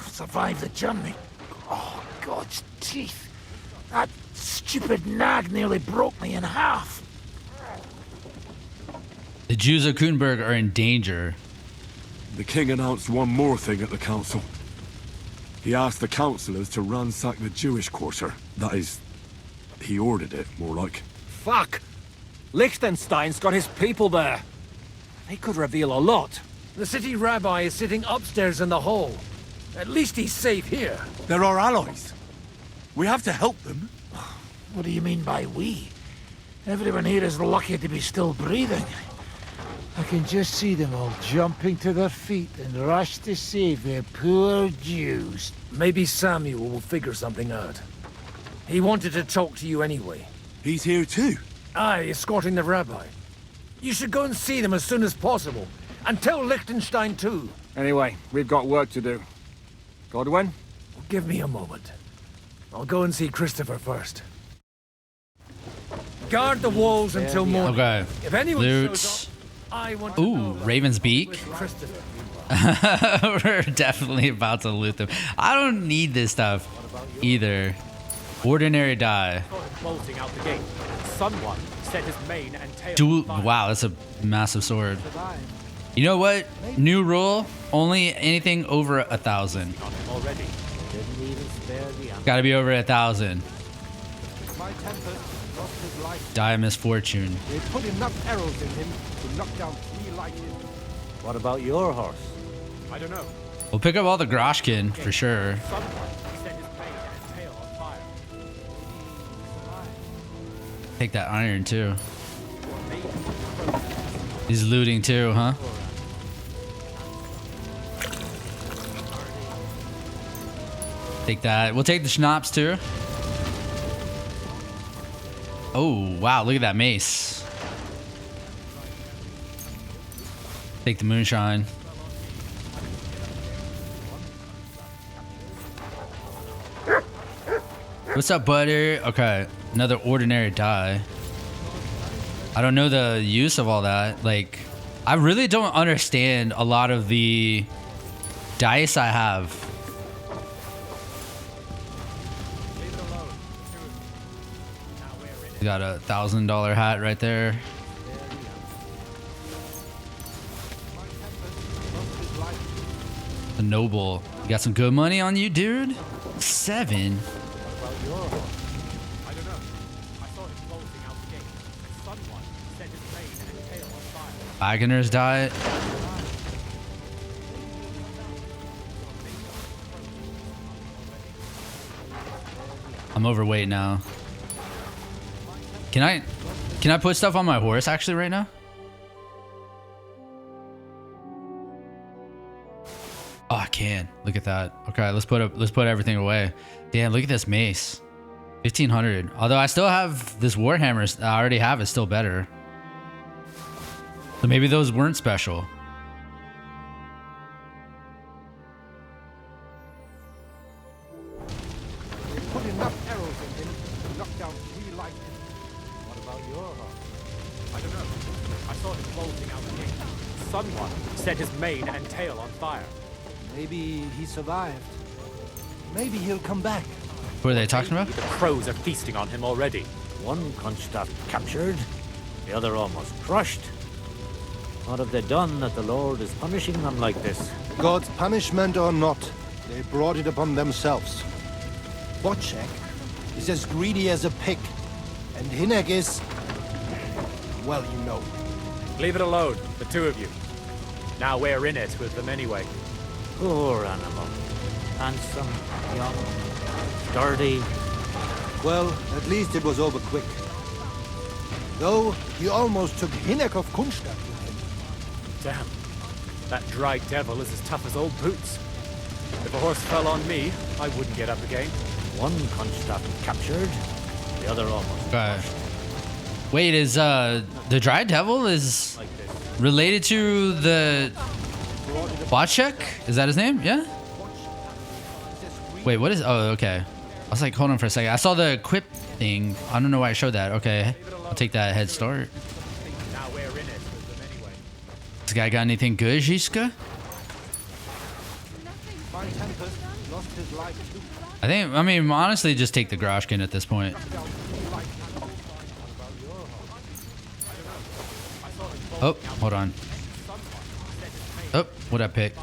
survive the journey... Oh, God's teeth. That stupid nag nearly broke me in half. The Jews of Kuenberg are in danger. The king announced one more thing at the council. He asked the councillors to ransack the Jewish quarter. That is, he ordered it, more like. Fuck! Liechtenstein's got his people there. They could reveal a lot. The city rabbi is sitting upstairs in the hall. At least he's safe here. They're our allies. We have to help them. What do you mean by we? Everyone here is lucky to be still breathing. I can just see them all jumping to their feet and rush to save their poor Jews. Maybe Samuel will figure something out. He wanted to talk to you anyway. He's here too? Aye, escorting the rabbi. You should go and see them as soon as possible. And tell Liechtenstein too. Anyway, we've got work to do. Godwin? Give me a moment. I'll go and see Christopher first. Guard the walls until morning. Okay. If anyone Loot. shows up, I want to Ooh, know Raven's Beak. Christopher. We're definitely about to loot them. I don't need this stuff either. Ordinary die. Bolting out the gate. Someone set his mane and tail. Dual. Wow, that's a massive sword. You know what? New rule: only anything over 1,000. Already. Didn't even spare the Got to be over 1,000. My tempest lost his life. Die of misfortune. They put enough arrows in him to knock down 3 lightning. What about your horse? I don't know. We'll pick up all the Groshkin for sure. Someone set his mane and tail on fire. Take that iron too. He's looting too, huh? Take that. We'll take the schnapps too. Oh, wow. Look at that mace. Take the moonshine. What's up, butter? Okay. Another ordinary die. I don't know the use of all that. Like, I really don't understand a lot of the dice I have. Got a $1,000 hat right there. The noble. You got some good money on you, dude? 7? Wagoner's diet. I'm overweight now. Can I put stuff on my horse actually right now? Oh, I can. Look at that. Okay, let's put everything away. Damn, look at this mace. 1500. Although I still have this warhammer I already have, is still better. So maybe those weren't special. Put enough arrows in him to knock down 3 lightning. What about your horse? I don't know. I saw him bolting out the gate. Someone set his mane and tail on fire. Maybe he survived. Maybe he'll come back. What are they talking about? The crows are feasting on him already. One Kunstadt captured, the other almost crushed. What have they done that the Lord is punishing them like this? God's punishment or not, they brought it upon themselves. Wojciech is as greedy as a pig, and Hinek is... well, you know. Leave it alone, the two of you. Now we're in it with them anyway. Poor animal. Handsome, young, sturdy. Well, at least it was over quick. Though, he almost took Hinek of Kunstadt with him. Damn. That dry devil is as tough as old boots. If a horse fell on me, I wouldn't get up again. One Kunstadt captured, the other almost. Wait, is the Dry Devil is related to the Wojciech? Is that his name? Yeah. Wait, what is? Oh, okay. I was like, hold on for a second. I saw the equip thing. I don't know why I showed that. Okay, I'll take that head start. Now we're in it with them anyway. This guy got anything good, Zizka? I mean, honestly, just take the Groshkin at this point. Oh, hold on. Oh, what'd I pick?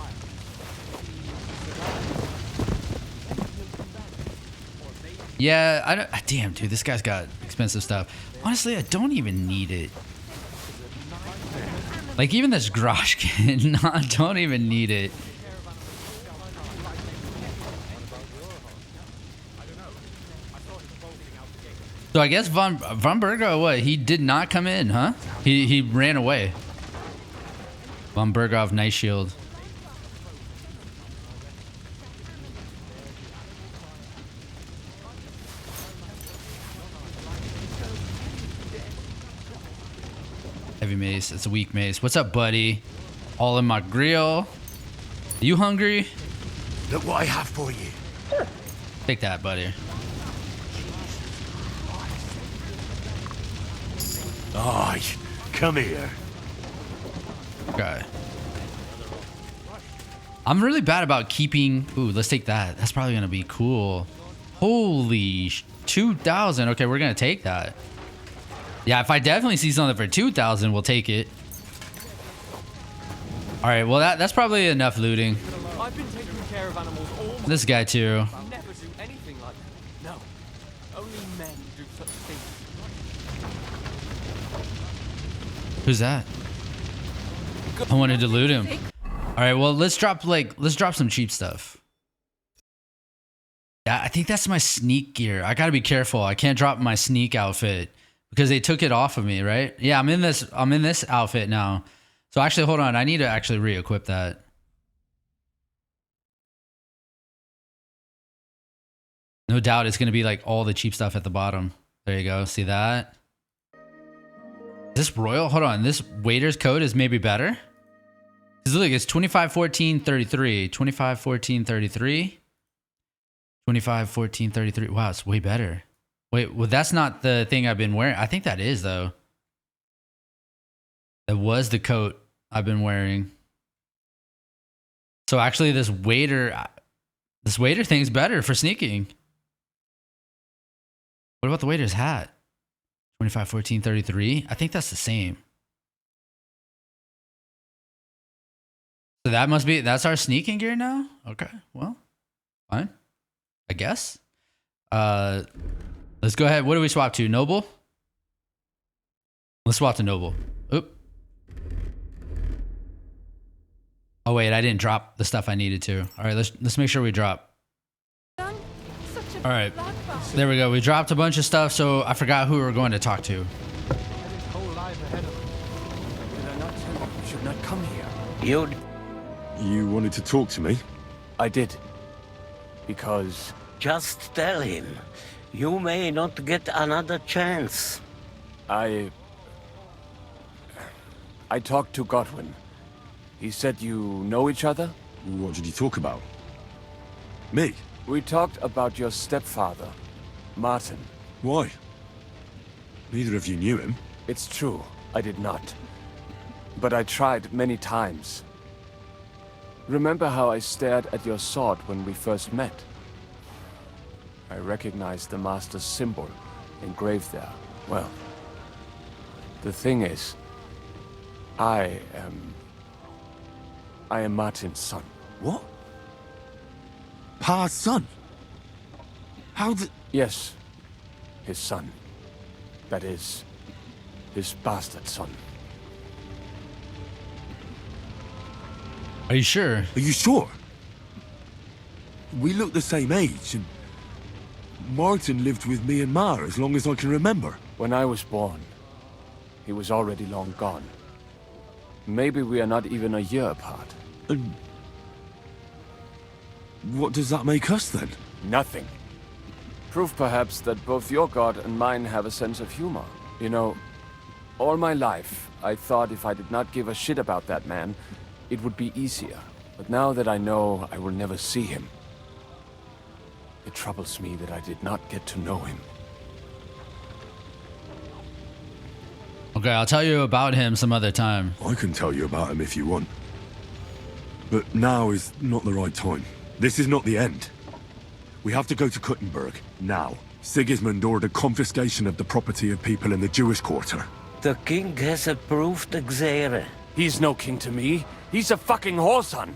Yeah, I don't... Damn, dude, this guy's got expensive stuff. Honestly, I don't even need it. Like, even this Groshkin, I don't even need it. So I guess Von Bergo, what? He did not come in, huh? He ran away. Von Bergov, Night Shield. Heavy mace. It's a weak mace. What's up, buddy? All in my grill. Are you hungry? Look what I have for you. Take that, buddy. Aye, come here. Okay. I'm really bad about keeping... Ooh, let's take that. That's probably going to be cool. Holy 2,000. Okay, we're going to take that. Yeah, if I definitely see something for 2,000, we'll take it. All right, well, that's probably enough looting. I've been taking care of animals all my This guy, too. I never do anything like that. No. Only men do such things. Who's that? I wanted to loot him. All right, well, let's drop some cheap stuff. Yeah, I think that's my sneak gear. I got to be careful. I can't drop my sneak outfit because they took it off of me, right? Yeah, I'm in this outfit now. So actually, hold on. I need to actually re-equip that. No doubt it's going to be like all the cheap stuff at the bottom. There you go. See that? This royal, hold on. This waiter's code is maybe better. Because look, it's 251433. 251433. 251433. Wow, it's way better. Wait, well, that's not the thing I've been wearing. I think that is, though. That was the coat I've been wearing. So actually, this waiter thing's better for sneaking. What about the waiter's hat? 251433. I think that's the same. So that's our sneaking gear now? Okay, well, fine. I guess. Let's go ahead. What do we swap to? Noble? Let's swap to Noble. Oop. Oh wait, I didn't drop the stuff I needed to. All right, let's make sure we drop. All right, there we go. We dropped a bunch of stuff, so I forgot who we were going to talk to. Should not come here. You wanted to talk to me? I did. Because... Just tell him. You may not get another chance. I talked to Godwin. He said you know each other? What did you talk about? Me? We talked about your stepfather, Martin. Why? Neither of you knew him. It's true, I did not. But I tried many times. Remember how I stared at your sword when we first met? I recognized the Master's symbol engraved there. Well, the thing is, I am Martin's son. What? Pa's son? How did... Yes, his son. That is, his bastard son. Are you sure? Are you sure? We look the same age, and Martin lived with me and Ma as long as I can remember. When I was born, he was already long gone. Maybe we are not even a year apart. And what does that make us then? Nothing. Proof perhaps that both your god and mine have a sense of humor. You know, all my life, I thought if I did not give a shit about that man, it would be easier. But now that I know I will never see him, it troubles me that I did not get to know him. Okay, I'll tell you about him some other time. I can tell you about him if you want. But now is not the right time. This is not the end. We have to go to Kuttenberg, now. Sigismund ordered confiscation of the property of people in the Jewish quarter. The king has approved Xere. He's no king to me. He's a fucking whoreson.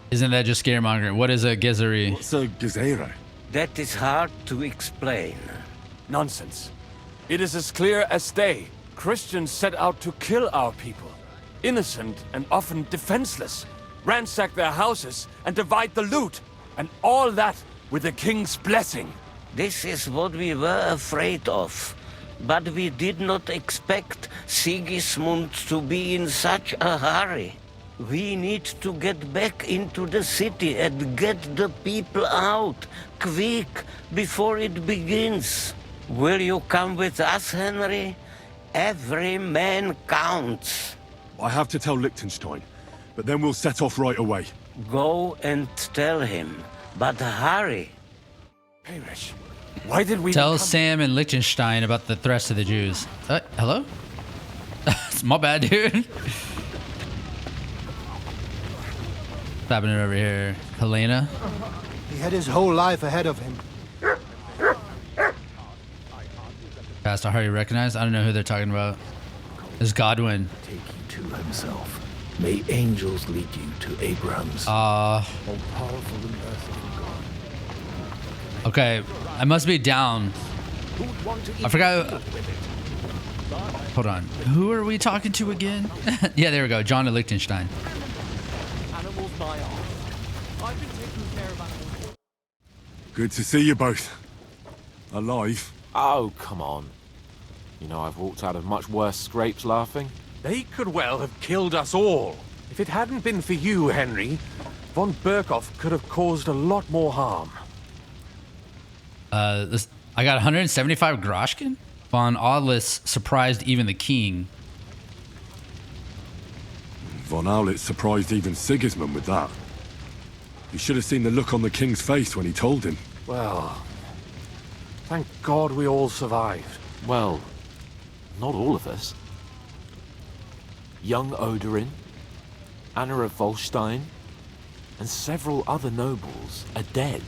Isn't that just scaremongering? What is a Gezeri? What's a Gezera? That is hard to explain. Nonsense. It is as clear as day. Christians set out to kill our people. Innocent and often defenseless. Ransack their houses and divide the loot. And all that with the king's blessing. This is what we were afraid of. But we did not expect Sigismund to be in such a hurry. We need to get back into the city and get the people out, quick, before it begins. Will you come with us, Henry? Every man counts. I have to tell Liechtenstein, but then we'll set off right away. Go and tell him, but hurry. Parrish, why did we tell Sam and Liechtenstein about the threats to the Jews? Hello? It's my bad, dude. What's happening over here? Helena? He had his whole life ahead of him. Fast, I already recognize. I don't know who they're talking about. It's Godwin. Take you to himself. May angels lead you to Abraham's. All powerful and merciful God. Okay, I must be down. I forgot. Hold on. Who are we talking to again? Yeah, there we go. John of Liechtenstein. Animals my own. I've been taking care of animals. Good to see you both. Alive. Oh, come on. You know, I've walked out of much worse scrapes laughing. They could well have killed us all. If it hadn't been for you, Henry, von Berkhoff could have caused a lot more harm. I got 175 Groshkin? Von Aulitz surprised even the king. Von Aulitz surprised even Sigismund with that. You should have seen the look on the king's face when he told him. Well, thank God we all survived. Well, not all of us. Young Odorin, Anna of Volstein, and several other nobles are dead.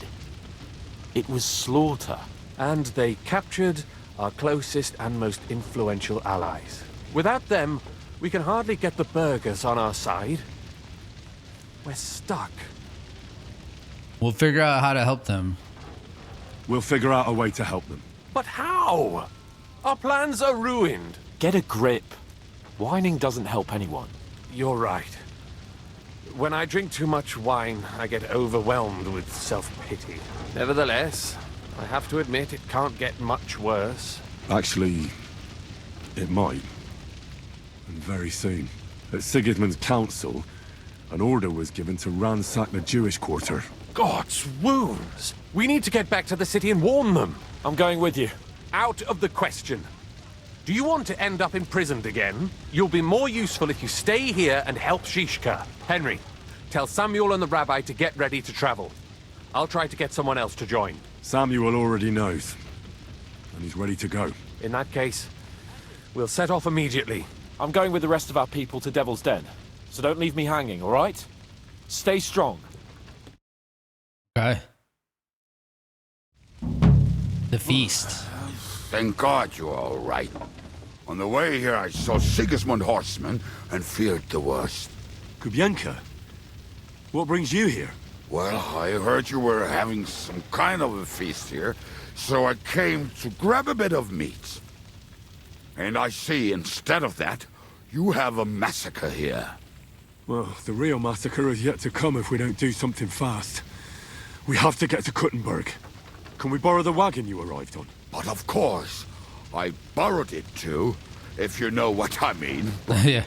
It was slaughter. And they captured our closest and most influential allies. Without them, We can hardly get the burghers on our side. We're stuck. We'll figure out how to help them. We'll figure out a way to help them. But how? Our plans are ruined. Get a grip. Whining doesn't help anyone. You're right. When I drink too much wine, I get overwhelmed with self-pity. Nevertheless, I have to admit it can't get much worse. Actually, it might. And very soon. At Sigismund's council, an order was given to ransack the Jewish quarter. God's wounds! We need to get back to the city and warn them. I'm going with you. Out of the question. Do you want to end up imprisoned again? You'll be more useful if you stay here and help Shishka. Henry, tell Samuel and the rabbi to get ready to travel. I'll try to get someone else to join. Samuel already knows. And he's ready to go. In that case, we'll set off immediately. I'm going with the rest of our people to Devil's Den. So don't leave me hanging, all right? Stay strong. Okay. The feast. Thank God you're all right. On the way here, I saw Sigismund horsemen and feared the worst. Kubienka? What brings you here? Well, I heard you were having some kind of a feast here, so I came to grab a bit of meat. And I see, instead of that, you have a massacre here. Well, the real massacre is yet to come if we don't do something fast. We have to get to Kuttenberg. Can we borrow the wagon you arrived on? But of course. I borrowed it too, if you know what I mean. Yeah.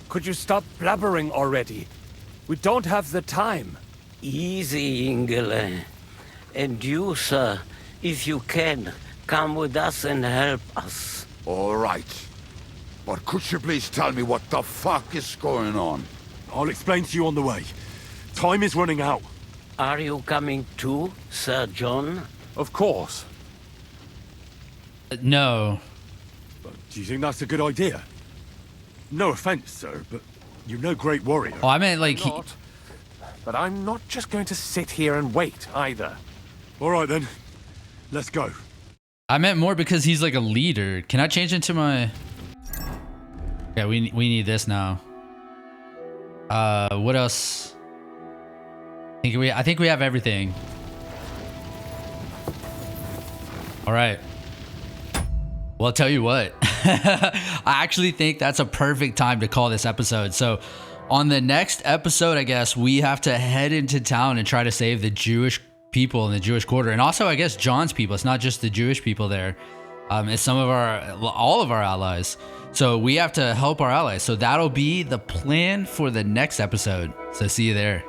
Could you stop blabbering already? We don't have the time. Easy, Ingele. And you, sir, if you can, come with us and help us. All right. But could you please tell me what the fuck is going on? I'll explain to you on the way. Time is running out. Are you coming too, Sir John? Of course. No. But do you think that's a good idea? No offense, sir, but you're no great warrior. Oh, I meant like Not. But I'm not just going to sit here and wait, either. All right, then. Let's go. I meant more because he's like a leader. Can I change into my... Yeah, we need this now. What else? I think we have everything. All right. Well, I'll tell you what. I actually think that's a perfect time to call this episode. So on the next episode, I guess, we have to head into town and try to save the Jewish people in the Jewish quarter. And also, I guess, John's people. It's not just the Jewish people there. It's all of our allies. So we have to help our allies. So that'll be the plan for the next episode. So see you there.